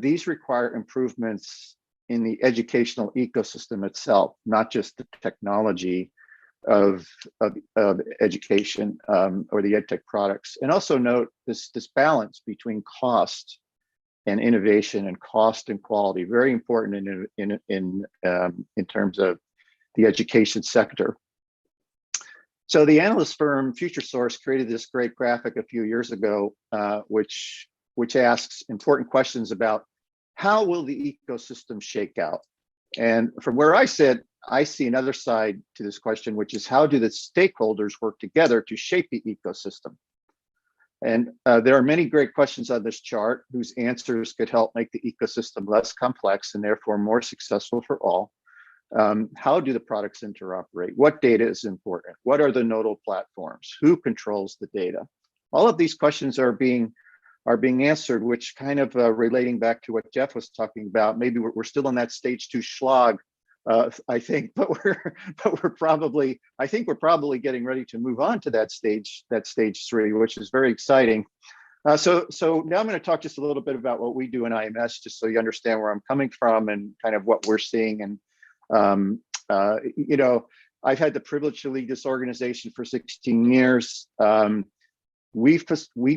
these require improvements in the educational ecosystem itself, not just the technology of education or the EdTech products. And also note this balance between cost and innovation, and cost and quality, very important in terms of the education sector. So the analyst firm FutureSource created this great graphic a few years ago, which asks important questions about how will the ecosystem shake out? And from where I sit, I see another side to this question, which is how do the stakeholders work together to shape the ecosystem? And there are many great questions on this chart whose answers could help make the ecosystem less complex and therefore more successful for all. How do the products interoperate? What data is important? What are the nodal platforms? Who controls the data? All of these questions are being answered, which kind of relating back to what Jeff was talking about. Maybe we're still in that stage 2 slog, I think, but we're probably getting ready to move on to that stage 3, which is very exciting. So now I'm going to talk just a little bit about what we do in IMS, just so you understand where I'm coming from and kind of what we're seeing. And you know, I've had the privilege to lead this organization for 16 years. We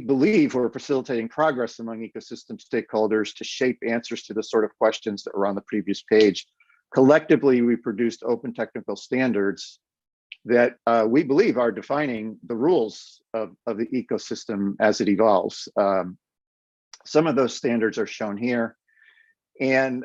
believe we're facilitating progress among ecosystem stakeholders to shape answers to the sort of questions that were on the previous page. Collectively, we produced open technical standards that we believe are defining the rules of the ecosystem as it evolves. Some of those standards are shown here. And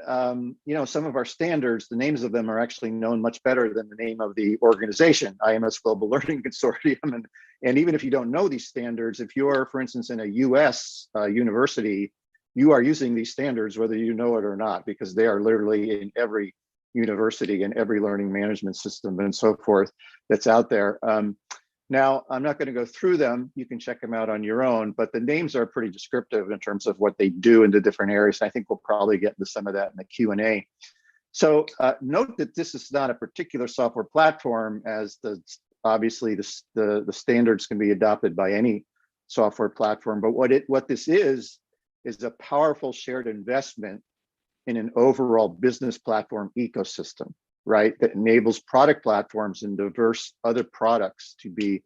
you know, some of our standards, the names of them are actually known much better than the name of the organization, IMS Global Learning Consortium. And even if you don't know these standards, if you're, for instance, in a US university, you are using these standards whether you know it or not, because they are literally in every university and every learning management system and so forth that's out there. Now, I'm not going to go through them. You can check them out on your own, but the names are pretty descriptive in terms of what they do in the different areas. I think we'll probably get into some of that in the Q&A. So note that this is not a particular software platform, as obviously the standards can be adopted by any software platform. But what this is a powerful shared investment in an overall business platform ecosystem, right? That enables product platforms and diverse other products to be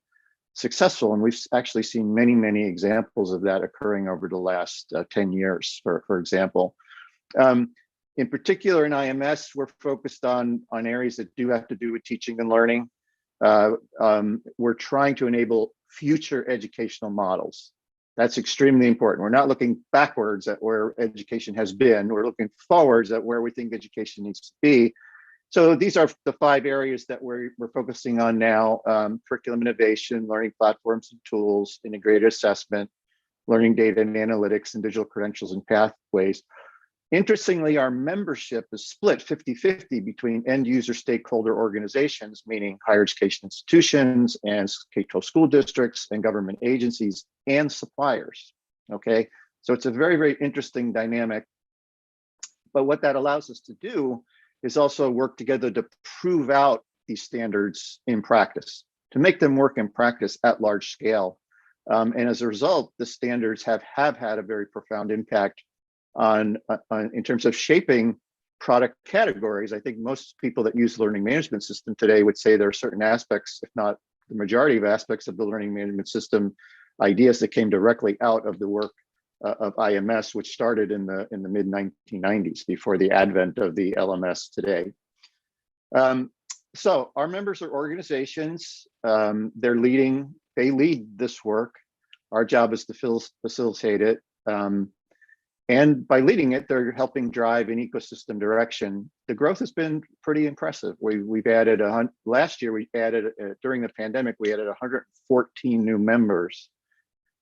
successful. And we've actually seen many, many examples of that occurring over the last 10 years, for example. In particular, in IMS, we're focused on areas that do have to do with teaching and learning. We're trying to enable future educational models. That's extremely important. We're not looking backwards at where education has been. We're looking forwards at where we think education needs to be. So these are the 5 areas that we're focusing on now: curriculum innovation, learning platforms and tools, integrated assessment, learning data and analytics, and digital credentials and pathways. Interestingly, our membership is split 50-50 between end user stakeholder organizations, meaning higher education institutions and K-12 school districts and government agencies, and suppliers, okay? So it's a very, very interesting dynamic. But what that allows us to do is also work together to prove out these standards in practice, to make them work in practice at large scale. And as a result, the standards have had a very profound impact on in terms of shaping product categories. I think most people that use learning management system today would say there are certain aspects, if not the majority of aspects of the learning management system, ideas that came directly out of the work of IMS, which started in the mid 1990s, before the advent of the LMS today. So our members are organizations. They lead this work. Our job is to facilitate it. And by leading it, they're helping drive an ecosystem direction. The growth has been pretty impressive. We've added last year, we added during the pandemic, we added 114 new members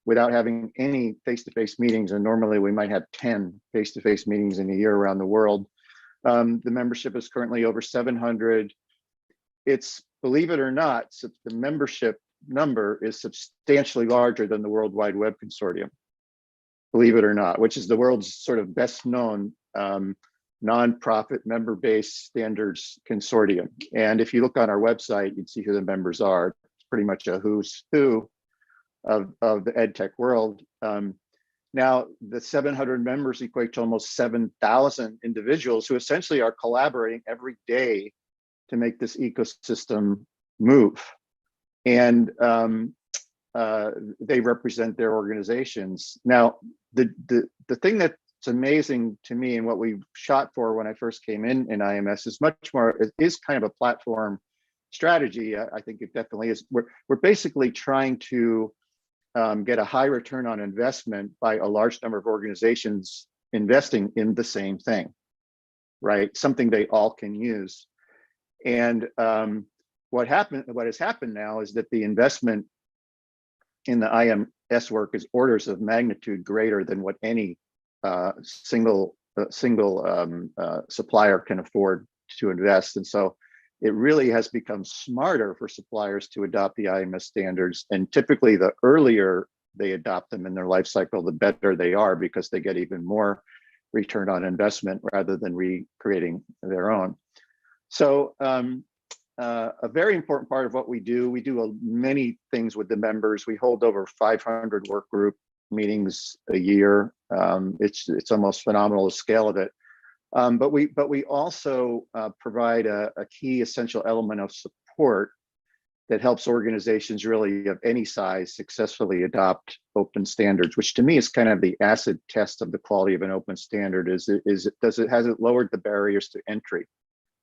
without having any face-to-face meetings. And normally we might have 10 face-to-face meetings in a year around the world. The membership is currently over 700. It's, believe it or not, the membership number is substantially larger than the World Wide Web Consortium, believe it or not, which is the world's sort of best known nonprofit member-based standards consortium. And if you look on our website, you'd see who the members are. It's pretty much a who's who of the EdTech world. Now, the 700 members equate to almost 7,000 individuals who essentially are collaborating every day to make this ecosystem move. And they represent their organizations. Now, the thing that's amazing to me, and what we shot for when I first came in IMS, is much more, it is kind of a platform strategy. I think it definitely is. We're basically trying to get a high return on investment by a large number of organizations investing in the same thing, right? Something they all can use. And what has happened now is that the investment in the IMS work is orders of magnitude greater than what any single supplier can afford to invest. And so it really has become smarter for suppliers to adopt the IMS standards. And typically the earlier they adopt them in their life cycle, the better they are, because they get even more return on investment rather than recreating their own. So a very important part of what we do many things with the members. We hold over 500 work group meetings a year. It's almost phenomenal, the scale of it. But we also provide a key essential element of support that helps organizations really of any size successfully adopt open standards, which to me is kind of the acid test of the quality of an open standard. Has it lowered the barriers to entry?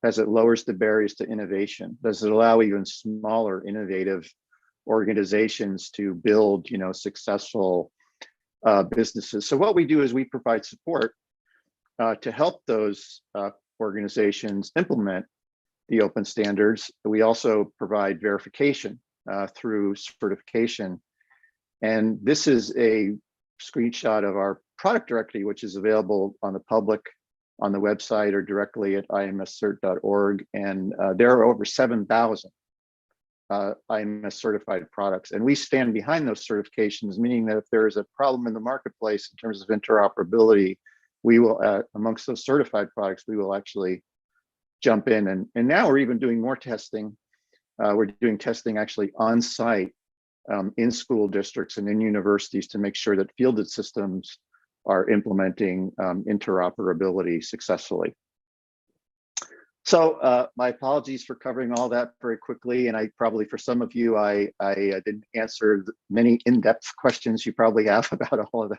As it lowers the barriers to innovation? Does it allow even smaller, innovative organizations to build, successful businesses? So what we do is we provide support to help those organizations implement the open standards. We also provide verification through certification. And this is a screenshot of our product directory, which is available on the public on the website or directly at imscert.org. And there are over 7,000 IMS certified products. And we stand behind those certifications, meaning that if there is a problem in the marketplace in terms of interoperability, we will, amongst those certified products, we will actually jump in. And now we're even doing more testing. We're doing testing actually on site in school districts and in universities to make sure that fielded systems are implementing interoperability successfully. So my apologies for covering all that very quickly. And I probably, for some of you, I didn't answer many in-depth questions you probably have about all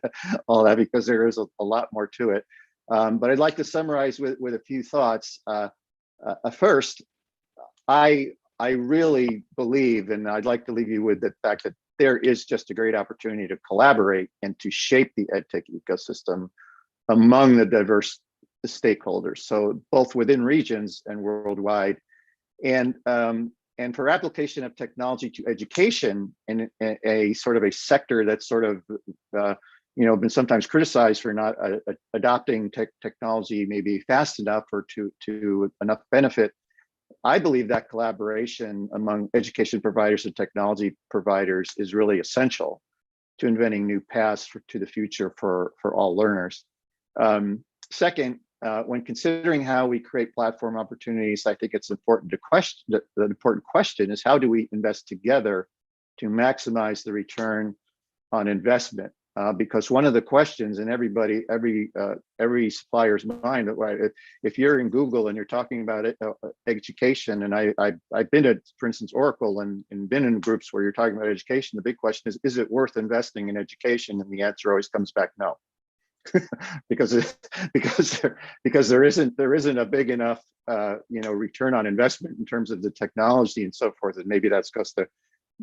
that, because there is a lot more to it. But I'd like to summarize with a few thoughts. First, I really believe, and I'd like to leave you with the fact that there is just a great opportunity to collaborate and to shape the EdTech ecosystem among the diverse stakeholders, so both within regions and worldwide. And for application of technology to education in a sort of a sector that's sort of been sometimes criticized for not adopting technology maybe fast enough or to enough benefit, I believe that collaboration among education providers and technology providers is really essential to inventing new paths to the future for all learners. Second, when considering how we create platform opportunities, I think it's important to question, the important question is, how do we invest together to maximize the return on investment. Because one of the questions in every supplier's mind, right, if you're in Google and you're talking about education, and I've been at, for instance, Oracle and been in groups where you're talking about education, the big question is it worth investing in education? And the answer always comes back no, because there isn't a big enough return on investment in terms of the technology and so forth. And maybe that's because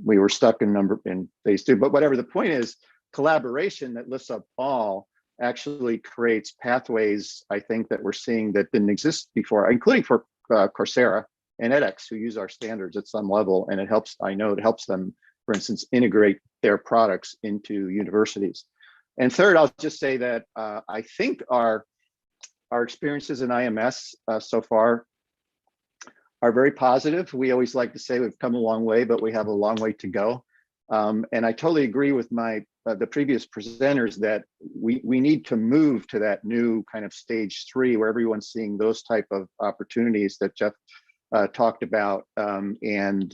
we were stuck in phase 2. But whatever the point is, collaboration that lifts up all actually creates pathways, I think, that we're seeing that didn't exist before, including for Coursera and edX, who use our standards at some level. And it helps them, for instance, integrate their products into universities. And third, I'll just say that I think our experiences in IMS so far are very positive. We always like to say we've come a long way, but we have a long way to go. And I totally agree with the previous presenters that we need to move to that new kind of stage 3 where everyone's seeing those type of opportunities that Jeff talked about, and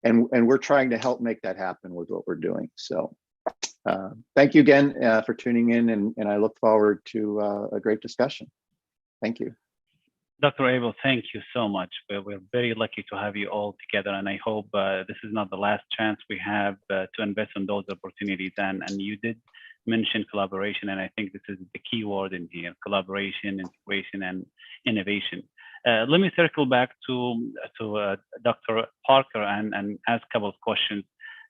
we're trying to help make that happen with what we're doing. So thank you again for tuning in, and I look forward to a great discussion. Thank you. Dr. Abel, thank you so much. We're very lucky to have you all together, and I hope this is not the last chance we have to invest in those opportunities. And you did mention collaboration, and I think this is the key word in here: collaboration, integration, and innovation. Let me circle back to Dr. Parker and ask a couple of questions,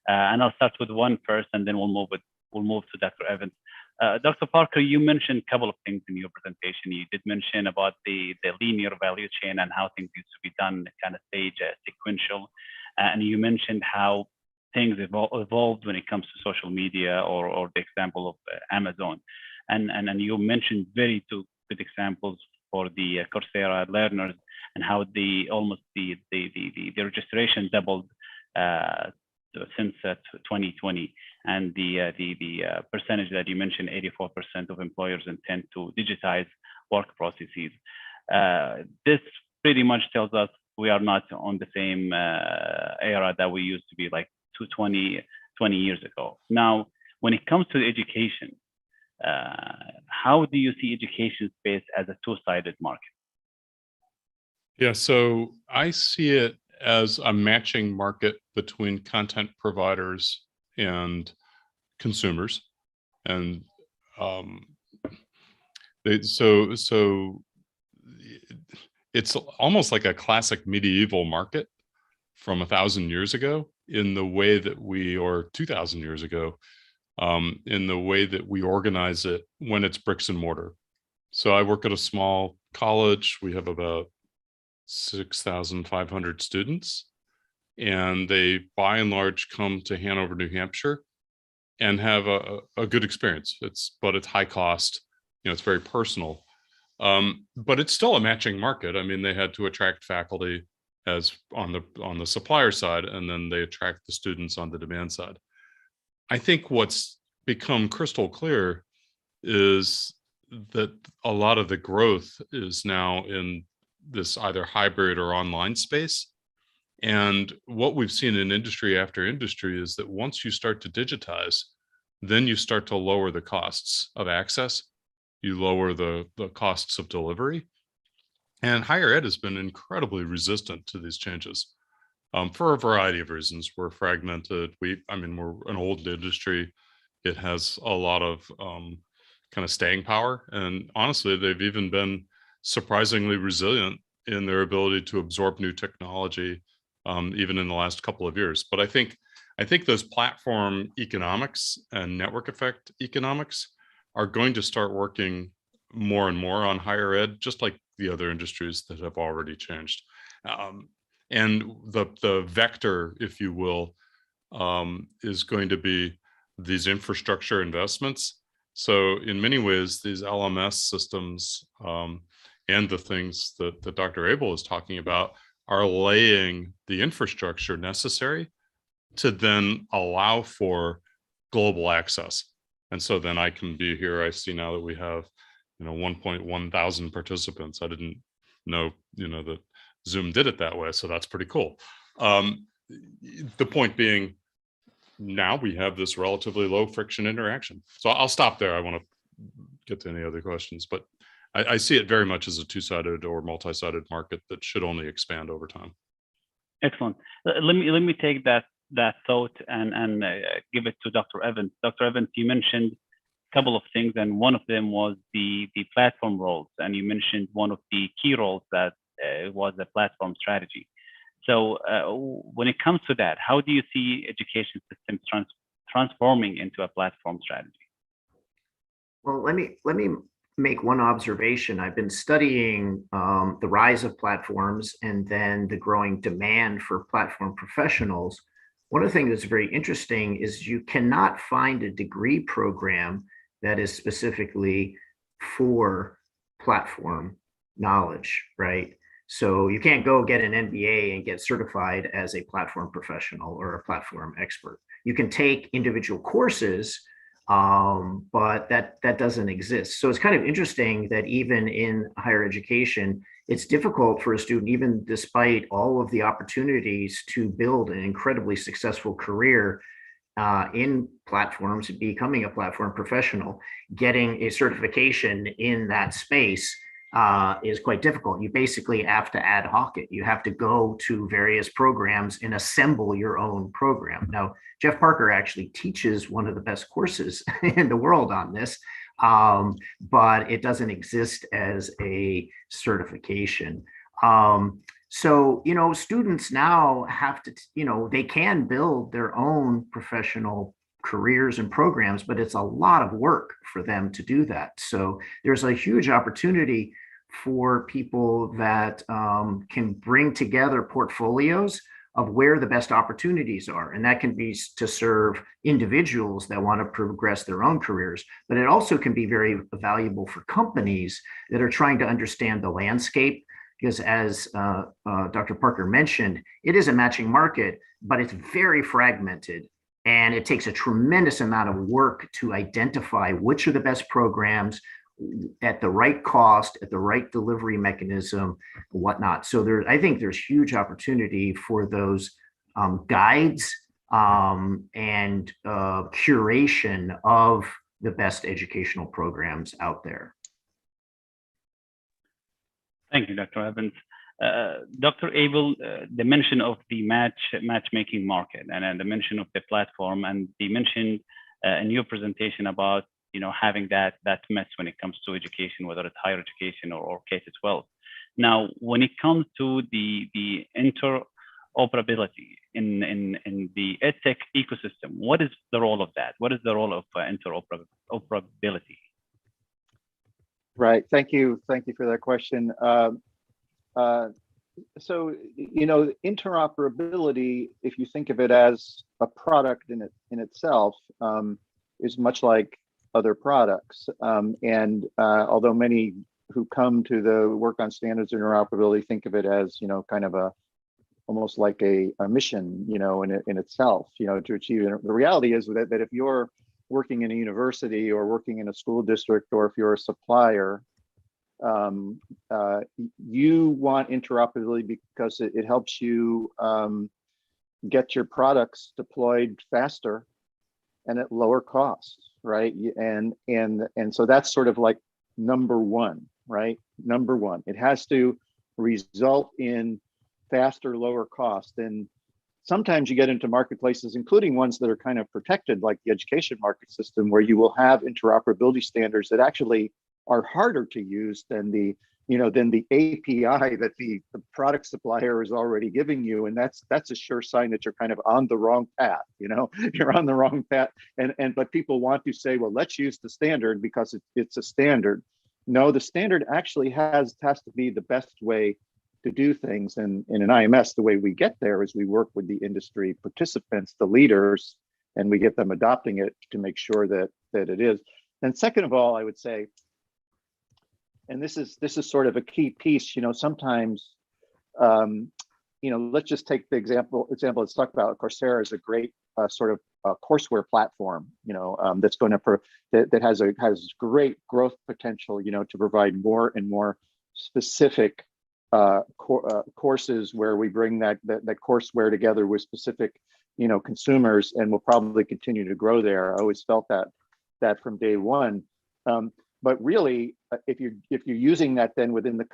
and I'll start with one first, and then we'll move to Dr. Evans. Dr. Parker, you mentioned a couple of things in your presentation. You did mention about the linear value chain and how things used to be done kind of stage sequential. And you mentioned how things evolved when it comes to social media or the example of Amazon. And you mentioned very two good examples for the Coursera learners and how the registration doubled since 2020, and the percentage that you mentioned, 84% of employers intend to digitize work processes. This pretty much tells us we are not on the same era that we used to be like 20 years ago. Now, when it comes to education, how do you see education space as a two-sided market? Yeah, so I see it as a matching market between content providers and consumers, and so it's almost like a classic medieval market from 1,000 years ago in the way that or 2,000 years ago, in the way that we organize it when it's bricks and mortar. So I work at a small college. We have about 6,500 students, and they by and large come to Hanover, New Hampshire and have a good experience. But it's high cost, it's very personal, but it's still a matching market. I mean, they had to attract faculty as on the supplier side, and then they attract the students on the demand side. I think what's become crystal clear is that a lot of the growth is now in this either hybrid or online space. And what we've seen in industry after industry is that once you start to digitize, then you start to lower the costs of access, you lower the costs of delivery. And higher ed has been incredibly resistant to these changes for a variety of reasons. We're fragmented. We're an old industry. It has a lot of kind of staying power. And honestly, they've even been surprisingly resilient in their ability to absorb new technology, even in the last couple of years. But I think those platform economics and network effect economics are going to start working more and more on higher ed, just like the other industries that have already changed. And the vector, if you will, is going to be these infrastructure investments. So in many ways, these LMS systems and the things that Dr. Abel is talking about are laying the infrastructure necessary to then allow for global access. And so then I can be here. I see now that we have 1.1 thousand participants. I didn't know that Zoom did it that way, so that's pretty cool. The point being, now we have this relatively low friction interaction. So I'll stop there. I want to get to any other questions, but I see it very much as a two-sided or multi-sided market that should only expand over time. Excellent. Let me take that thought and give it to Dr. Evans. Dr. Evans, you mentioned a couple of things, and one of them was the platform roles, and you mentioned one of the key roles that was the platform strategy. So when it comes to that, how do you see education systems transforming into a platform strategy? Well, let me make one observation. I've been studying the rise of platforms and then the growing demand for platform professionals. One of the things that's very interesting is you cannot find a degree program that is specifically for platform knowledge, right? So you can't go get an MBA and get certified as a platform professional or a platform expert. You can take individual courses, but that doesn't exist. So it's kind of interesting that even in higher education, it's difficult for a student, even despite all of the opportunities to build an incredibly successful career in platforms, becoming a platform professional, getting a certification in that space is quite difficult. You basically have to ad hoc it. You have to go to various programs and assemble your own program. Now, Jeff Parker actually teaches one of the best courses in the world on this, but it doesn't exist as a certification. So, students now have to, they can build their own professional careers and programs, but it's a lot of work for them to do that. So there's a huge opportunity for people that can bring together portfolios of where the best opportunities are. And that can be to serve individuals that want to progress their own careers, but it also can be very valuable for companies that are trying to understand the landscape. Because as Dr. Parker mentioned, it is a matching market, but it's very fragmented. And it takes a tremendous amount of work to identify which are the best programs at the right cost, at the right delivery mechanism, whatnot. So I think there's huge opportunity for those guides and curation of the best educational programs out there. Thank you, Dr. Evans. Dr. Abel, the mention of the matchmaking market and the mention of the platform, and the mention in your presentation about having that mess when it comes to education, whether it's higher education or K-12. Now, when it comes to the interoperability in the Edtech ecosystem, what is the role of that? What is the role of interoperability? Right. Thank you for that question. So, interoperability, if you think of it as a product in itself, is much like other products. And although many who come to the work on standards interoperability think of it as, kind of almost like a mission, in itself, to achieve it. The reality is that if you're working in a university or working in a school district, or if you're a supplier, you want interoperability because it helps you get your products deployed faster and at lower costs, right? And so that's sort of like number one, right? Number one, it has to result in faster, lower cost. And sometimes you get into marketplaces, including ones that are kind of protected, like the education market system, where you will have interoperability standards that actually are harder to use than the API that the product supplier is already giving you. And that's a sure sign that you're kind of on the wrong path, you're on the wrong path. But people want to say, well, let's use the standard because it's a standard. No, the standard actually has to be the best way to do things. And in an IMS, the way we get there is we work with the industry participants, the leaders, and we get them adopting it to make sure that it is. And second of all, I would say, and this is sort of a key piece, sometimes, let's just take the example, let's talk about Coursera is a great sort of courseware platform, that's going to, that has great growth potential, to provide more and more specific courses where we bring that courseware together with specific, consumers, and will probably continue to grow there. I always felt that from day one. But really, if you're using that then within the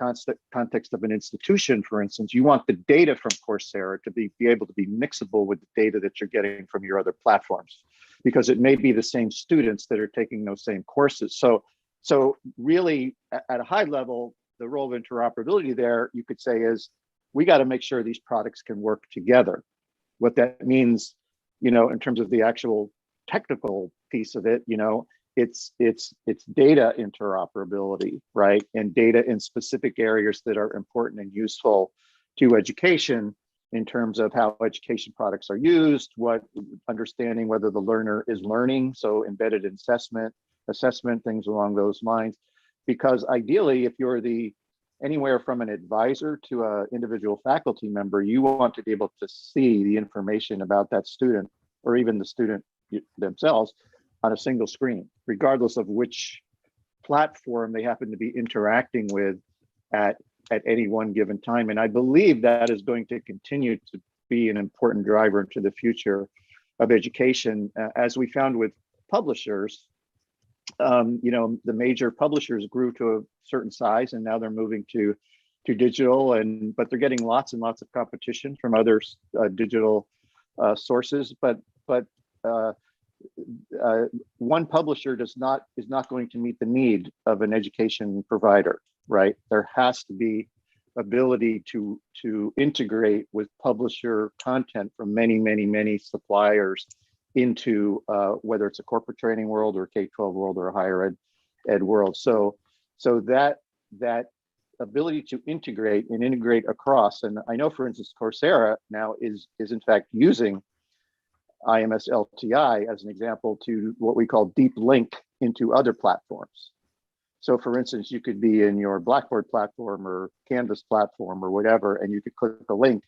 context of an institution, for instance, you want the data from Coursera to be able to be mixable with the data that you're getting from your other platforms, because it may be the same students that are taking those same courses. So really, at a high level, the role of interoperability there, you could say, is we got to make sure these products can work together. What that means, in terms of the actual technical piece of it, it's data interoperability, right? And data in specific areas that are important and useful to education in terms of how education products are used, understanding whether the learner is learning, so embedded assessment, things along those lines. Because ideally, if you're anywhere from an advisor to an individual faculty member, you want to be able to see the information about that student, or even the student themselves, on a single screen, regardless of which platform they happen to be interacting with at any one given time. And I believe that is going to continue to be an important driver into the future of education. As we found with publishers, the major publishers grew to a certain size, and now they're moving to digital, but they're getting lots and lots of competition from other digital sources. But one publisher is not going to meet the need of an education provider, right? There has to be ability to integrate with publisher content from many suppliers into whether it's a corporate training world or K-12 world or a higher ed world. So that ability to integrate across, and I know, for instance, Coursera now is in fact using IMS LTI as an example to what we call deep link into other platforms. So for instance, you could be in your Blackboard platform or Canvas platform or whatever, and you could click a link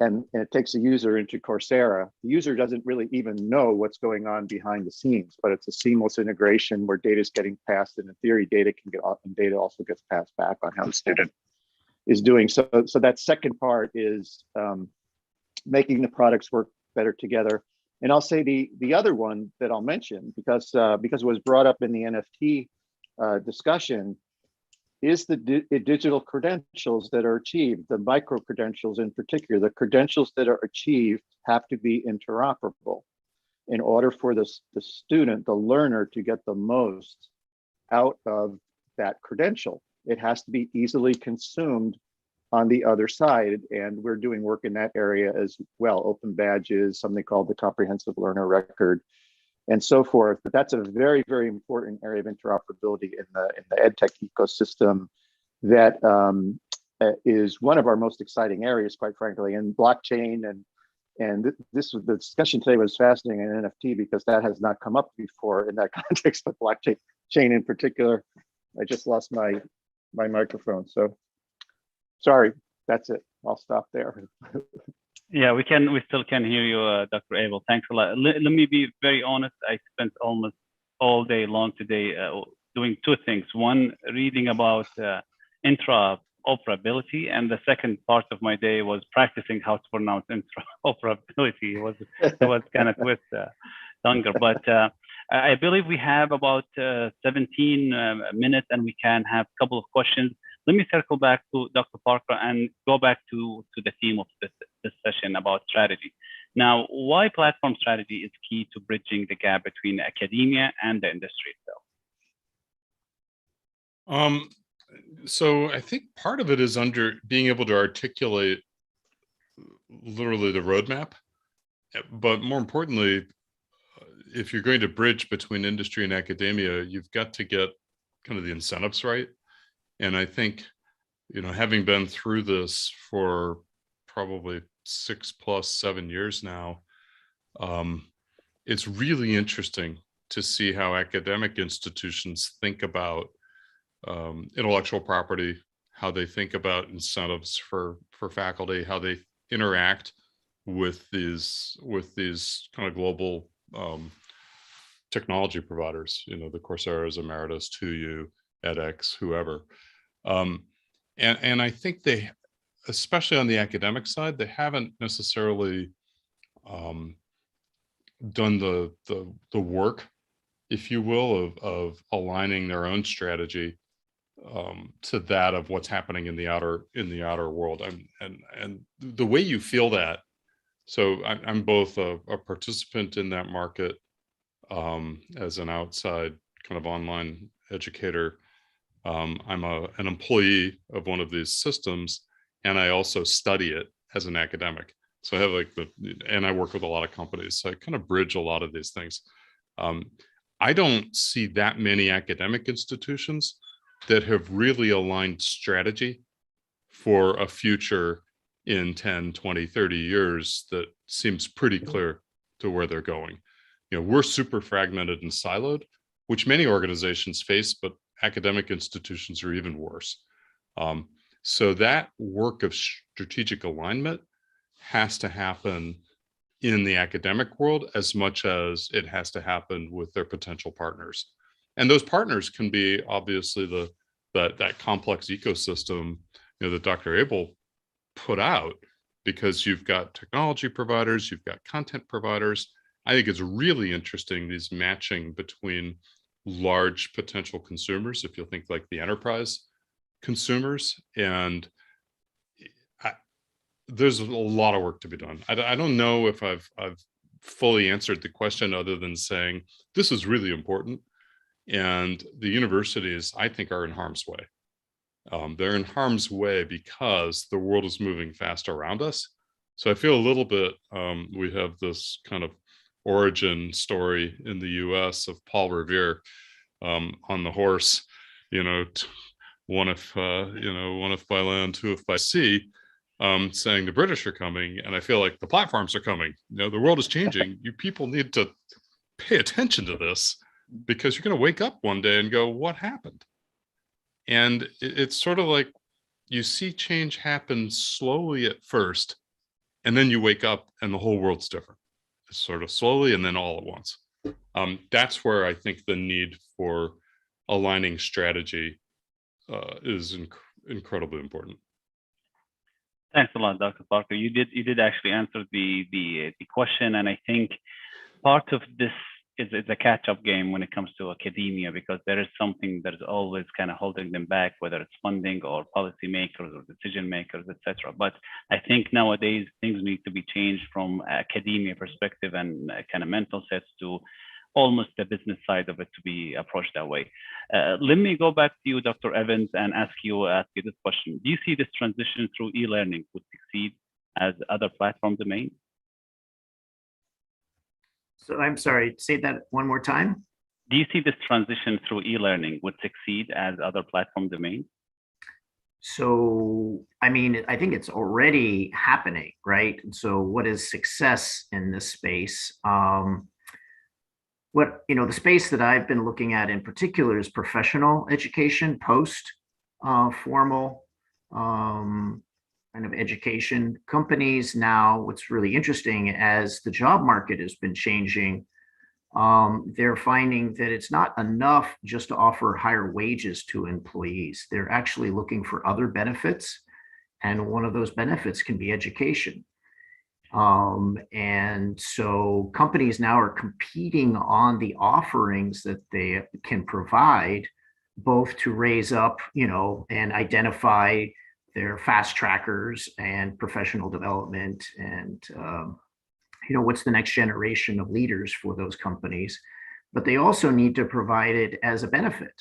and it takes a user into Coursera. The user doesn't really even know what's going on behind the scenes, but it's a seamless integration where data is getting passed, and in theory, data can get off, and data also gets passed back on how the student is doing. So that second part is making the products work better together. And I'll say the other one that I'll mention, because it was brought up in the NFT discussion, is the digital credentials that are achieved, the micro credentials in particular. The credentials that are achieved have to be interoperable in order for the student, the learner, to get the most out of that credential. It has to be easily consumed on the other side, and we're doing work in that area as well. Open badges, something called the comprehensive learner record, and so forth. But that's a very important area of interoperability in the Edtech ecosystem that is one of our most exciting areas, quite frankly. And blockchain and the discussion today was fascinating in NFT, because that has not come up before in that context, but blockchain in particular. I just lost my microphone, so sorry. That's it. I'll stop there. Yeah, we still can hear you, Dr. Abel. Thanks a lot. Let me be very honest. I spent almost all day long today doing two things. One, reading about interoperability, and the second part of my day was practicing how to pronounce interoperability. It was kind of twist longer, but I believe we have about 17 minutes, and we can have a couple of questions. Let me circle back to Dr. Parker and go back to the theme of this session about strategy. Now, why platform strategy is key to bridging the gap between academia and the industry itself? So I think part of it is being able to articulate literally the roadmap, but more importantly, if you're going to bridge between industry and academia, you've got to get kind of the incentives right. And I think, having been through this for probably 6+7 years now, it's really interesting to see how academic institutions think about intellectual property, how they think about incentives for faculty, how they interact with these kind of global technology providers, the Coursera's, Emeritus, 2U, edX, whoever. And I think they, especially on the academic side, they haven't necessarily done the work, if you will, of aligning their own strategy to that of what's happening in the outer world. And the way you feel that, so I'm both a participant in that market as an outside kind of online educator. I'm an employee of one of these systems, and I also study it as an academic. So I have and I work with a lot of companies, so I kind of bridge a lot of these things. I don't see that many academic institutions that have really aligned strategy for a future in 10, 20, 30 years that seems pretty clear to where they're going. We're super fragmented and siloed, which many organizations face, but academic institutions are even worse. So that work of strategic alignment has to happen in the academic world as much as it has to happen with their potential partners. And those partners can be obviously that complex ecosystem that Dr. Abel put out, because you've got technology providers, you've got content providers. I think it's really interesting, these matching between large potential consumers, if you'll think like the enterprise consumers, and there's a lot of work to be done. I don't know if I've fully answered the question, other than saying this is really important, and the universities, I think, are in harm's way. They're in harm's way because the world is moving fast around us. So I feel a little bit, we have this kind of origin story in the US of Paul Revere on the horse, one if by land, two if by sea, saying the British are coming. And I feel like the platforms are coming. The world is changing. You people need to pay attention to this, because you're going to wake up one day and go, what happened? And it's sort of like you see change happen slowly at first, and then you wake up and the whole world's different. It's sort of slowly and then all at once. That's where I think the need for aligning strategy is incredibly important. Thanks a lot, Dr. Parker. You did actually answer the question, and I think part of this is a catch-up game when it comes to academia, because there is something that is always kind of holding them back, whether it's funding or policy makers or decision makers, etc. But I think nowadays things need to be changed from academia perspective and kind of mental sets to almost the business side of it to be approached that way. Let me go back to you, Dr. Evans, and ask you this question. Do you see this transition through e-learning would succeed as other platform domains? So I'm sorry, say that one more time. Do you see this transition through e-learning would succeed as other platform domains? So, I mean, I think it's already happening, right? And so what is success in this space? The space that I've been looking at in particular is professional education, formal kind of education. Companies now, what's really interesting, as the job market has been changing, they're finding that it's not enough just to offer higher wages to employees. They're actually looking for other benefits, and one of those benefits can be education. And so companies now are competing on the offerings that they can provide, both to raise up, and identify their fast trackers and professional development, and what's the next generation of leaders for those companies. But they also need to provide it as a benefit.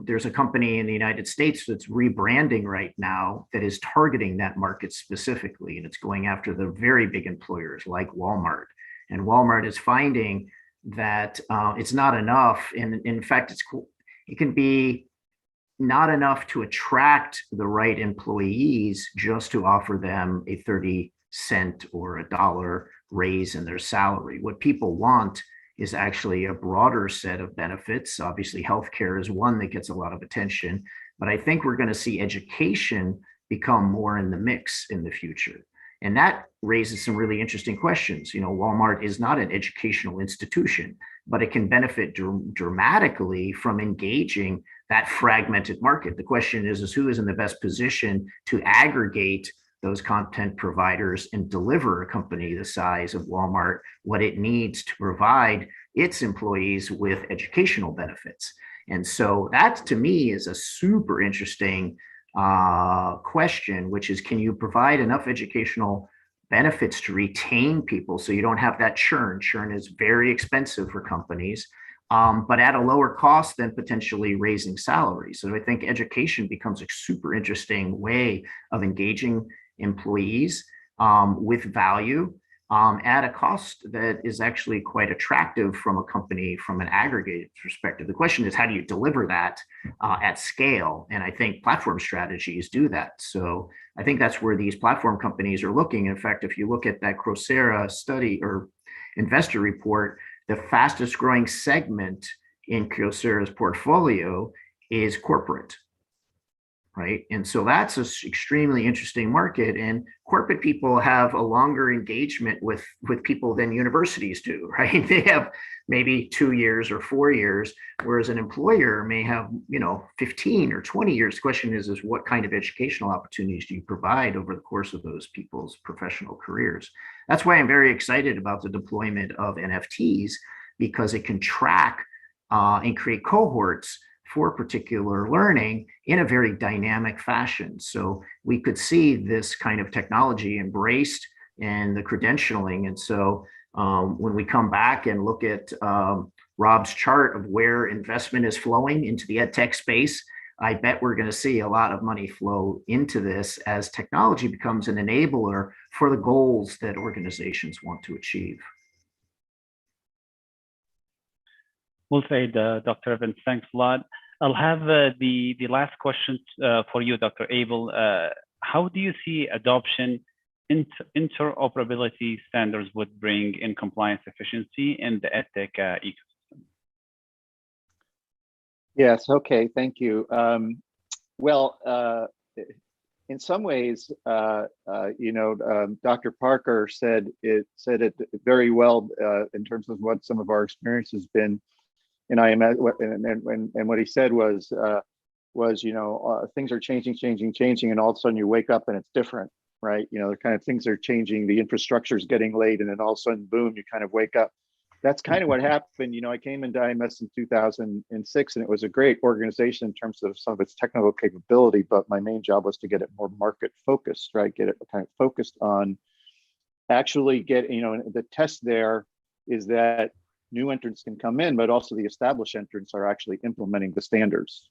There's a company in the United States that's rebranding right now that is targeting that market specifically, and it's going after the very big employers like Walmart. And Walmart is finding that it's not enough, and in fact, it can be not enough to attract the right employees just to offer them a 30-cent or $1 raise in their salary. What people want is actually a broader set of benefits. Obviously, healthcare is one that gets a lot of attention, but I think we're going to see education become more in the mix in the future. And that raises some really interesting questions. Walmart is not an educational institution, but it can benefit dramatically from engaging that fragmented market. The question is who is in the best position to aggregate those content providers and deliver a company the size of Walmart what it needs to provide its employees with educational benefits. And so that, to me, is a super interesting question, which is, can you provide enough educational benefits to retain people so you don't have that churn? Churn is very expensive for companies, but at a lower cost than potentially raising salaries. So I think education becomes a super interesting way of engaging employees with value at a cost that is actually quite attractive from a company from an aggregated perspective. The question is, how do you deliver that at scale? And I think platform strategies do that. So I think that's where these platform companies are looking. In fact, if you look at that Coursera study or investor report, the fastest growing segment in Coursera's portfolio is corporate, right? And so that's an extremely interesting market, and corporate people have a longer engagement with people than universities do, right? They have maybe 2 years or 4 years, whereas an employer may have, 15 or 20 years. The question is what kind of educational opportunities do you provide over the course of those people's professional careers? That's why I'm very excited about the deployment of NFTs, because it can track and create cohorts for particular learning in a very dynamic fashion. So we could see this kind of technology embraced in the credentialing. And so when we come back and look at Rob's chart of where investment is flowing into the edtech space, I bet we're going to see a lot of money flow into this as technology becomes an enabler for the goals that organizations want to achieve. Well said, Dr. Evans. Thanks a lot. I'll have the last question for you, Dr. Abel. How do you see adoption interoperability standards would bring in compliance efficiency in the edtech ecosystem? Yes, okay, thank you. In some ways, Dr. Parker said it very well in terms of what some of our experience has been in IMS, and what he said was things are changing, and all of a sudden you wake up and it's different, right? The kind of things are changing, the infrastructure is getting laid, and then all of a sudden, boom, you kind of wake up. That's kind of what happened. I came into IMS in 2006, and it was a great organization in terms of some of its technical capability, but my main job was to get it more market focused, right? Get it kind of focused on actually the test there is that new entrants can come in, but also the established entrants are actually implementing the standards,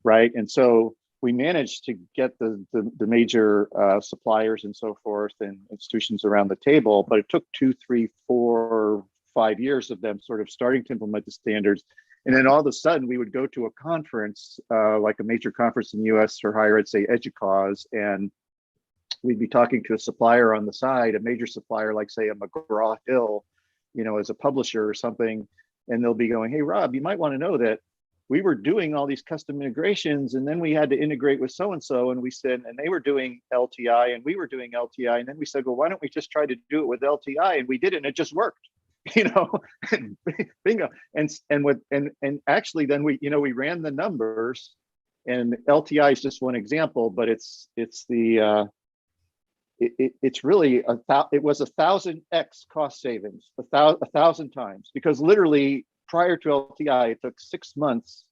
right? And so we managed to get the major suppliers and so forth and institutions around the table, but it took 2, 3, 4, 5 years of them sort of starting to implement the standards. And then all of a sudden we would go to a conference, like a major conference in the US for higher ed, say EDUCAUSE, and we'd be talking to a supplier on the side, a major supplier, like say a McGraw-Hill, as a publisher or something, and they'll be going, hey, Rob, you might want to know that we were doing all these custom integrations, and then we had to integrate with so-and-so, and we said, and they were doing LTI, and we were doing LTI, and then we said, well, why don't we just try to do it with LTI? And we did it, and it just worked, bingo. And actually then we ran the numbers, and LTI is just one example, but it's really it was 1,000x cost savings, 1,000 times, because literally prior to LTI, it took 6 months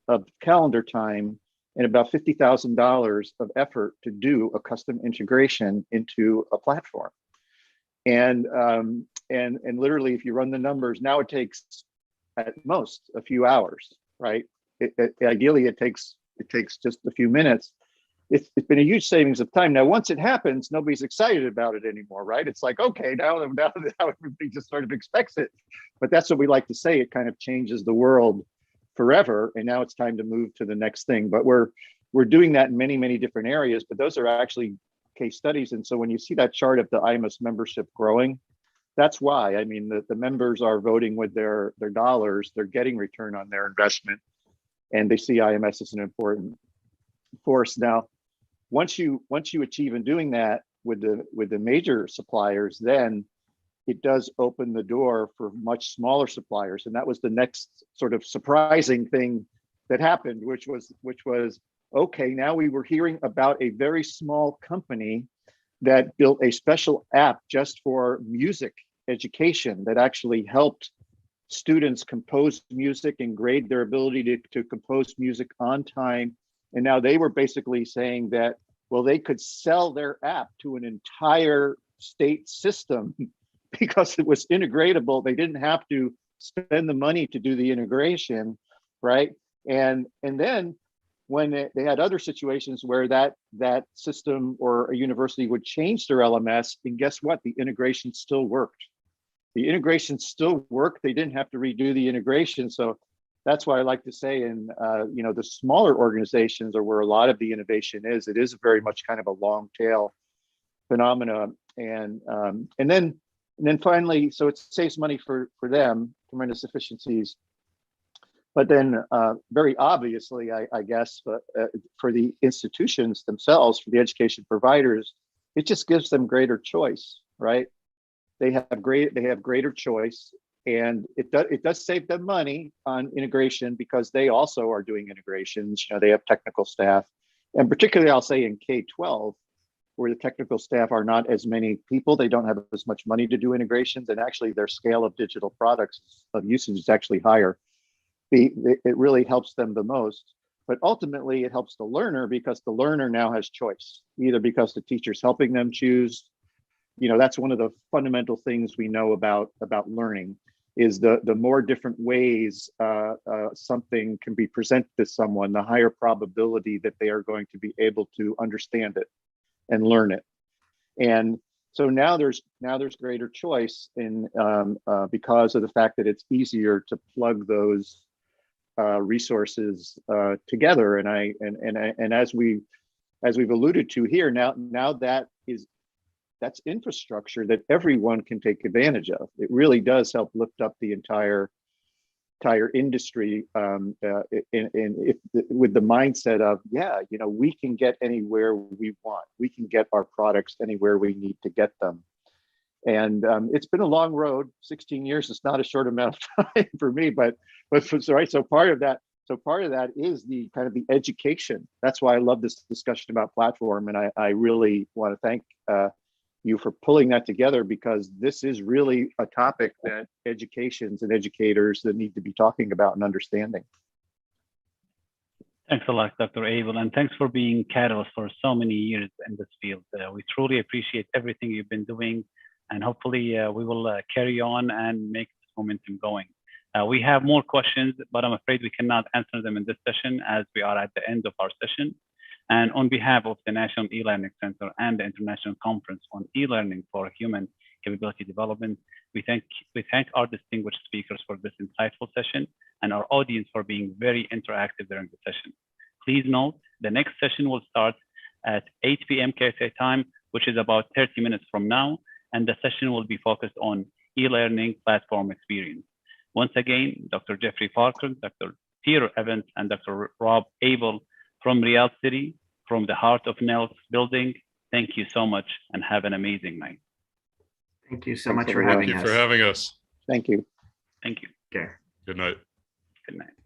of calendar time and about $50,000 of effort to do a custom integration into a platform. And literally, if you run the numbers, now it takes at most a few hours, right? Ideally, it takes just a few minutes. It's been a huge savings of time. Now, once it happens, nobody's excited about it anymore, right? It's like, okay, now everybody just sort of expects it. But that's what we like to say. It kind of changes the world forever. And now it's time to move to the next thing. But we're doing that in many, many different areas. But those are actually case studies. And so when you see that chart of the IMS membership growing, that's why. I mean, the members are voting with their dollars. They're getting return on their investment. And they see IMS as an important force. Now, once you achieve in doing that with the major suppliers, then it does open the door for much smaller suppliers. And that was the next sort of surprising thing that happened, which was okay, now we were hearing about a very small company that built a special app just for music education that actually helped students compose music and grade their ability to compose music on time. And now they were basically saying that, well, they could sell their app to an entire state system because it was integratable. They didn't have to spend the money to do the integration, right? And then when they had other situations where that system or a university would change their LMS, and guess what? The integration still worked. The integration still worked. They didn't have to redo the integration. So that's why I like to say in the smaller organizations are where a lot of the innovation is. It is very much kind of a long tail phenomena. And then finally, so it saves money for them, tremendous efficiencies. But then very obviously, I guess, for the institutions themselves, for the education providers, it just gives them greater choice, right? They have greater choice, and it does save them money on integration because they also are doing integrations. They have technical staff, and particularly I'll say in K-12, where the technical staff are not as many people, they don't have as much money to do integrations, and actually their scale of digital products of usage is actually higher. It really helps them the most, but ultimately it helps the learner because the learner now has choice, either because the teacher's helping them choose. That's one of the fundamental things we know about learning is the more different ways something can be presented to someone, the higher probability that they are going to be able to understand it and learn it. And so now there's greater choice in because of the fact that it's easier to plug those resources together. And as we've alluded to here, now that's infrastructure that everyone can take advantage of. It really does help lift up the entire industry with the mindset of, we can get anywhere we want. We can get our products anywhere we need to get them. And it's been a long road. 16 years is not a short amount of time for me, but so part of that is the kind of the education. That's why I love this discussion about platform, and I really want to thank you for pulling that together, because this is really a topic that educations and educators that need to be talking about and understanding. Thanks a lot, Dr. Abel, and thanks for being catalyst for so many years in this field. We truly appreciate everything you've been doing, and hopefully we will carry on and make this momentum going. We have more questions, but I'm afraid we cannot answer them in this session as we are at the end of our session. And on behalf of the National E-Learning Center and the International Conference on E-Learning for Human Capability Development, we thank our distinguished speakers for this insightful session and our audience for being very interactive during the session. Please note, the next session will start at 8 p.m. KSA time, which is about 30 minutes from now, and the session will be focused on e-learning platform experience. Once again, Dr. Jeffrey Parker, Dr. Pierre Evans, and Dr. Rob Abel from Riyadh City, from the heart of NEL's building, thank you so much and have an amazing night. Thank you so much for having us. Thank you for having us. Thank you. Thank you. Okay. Good night. Good night.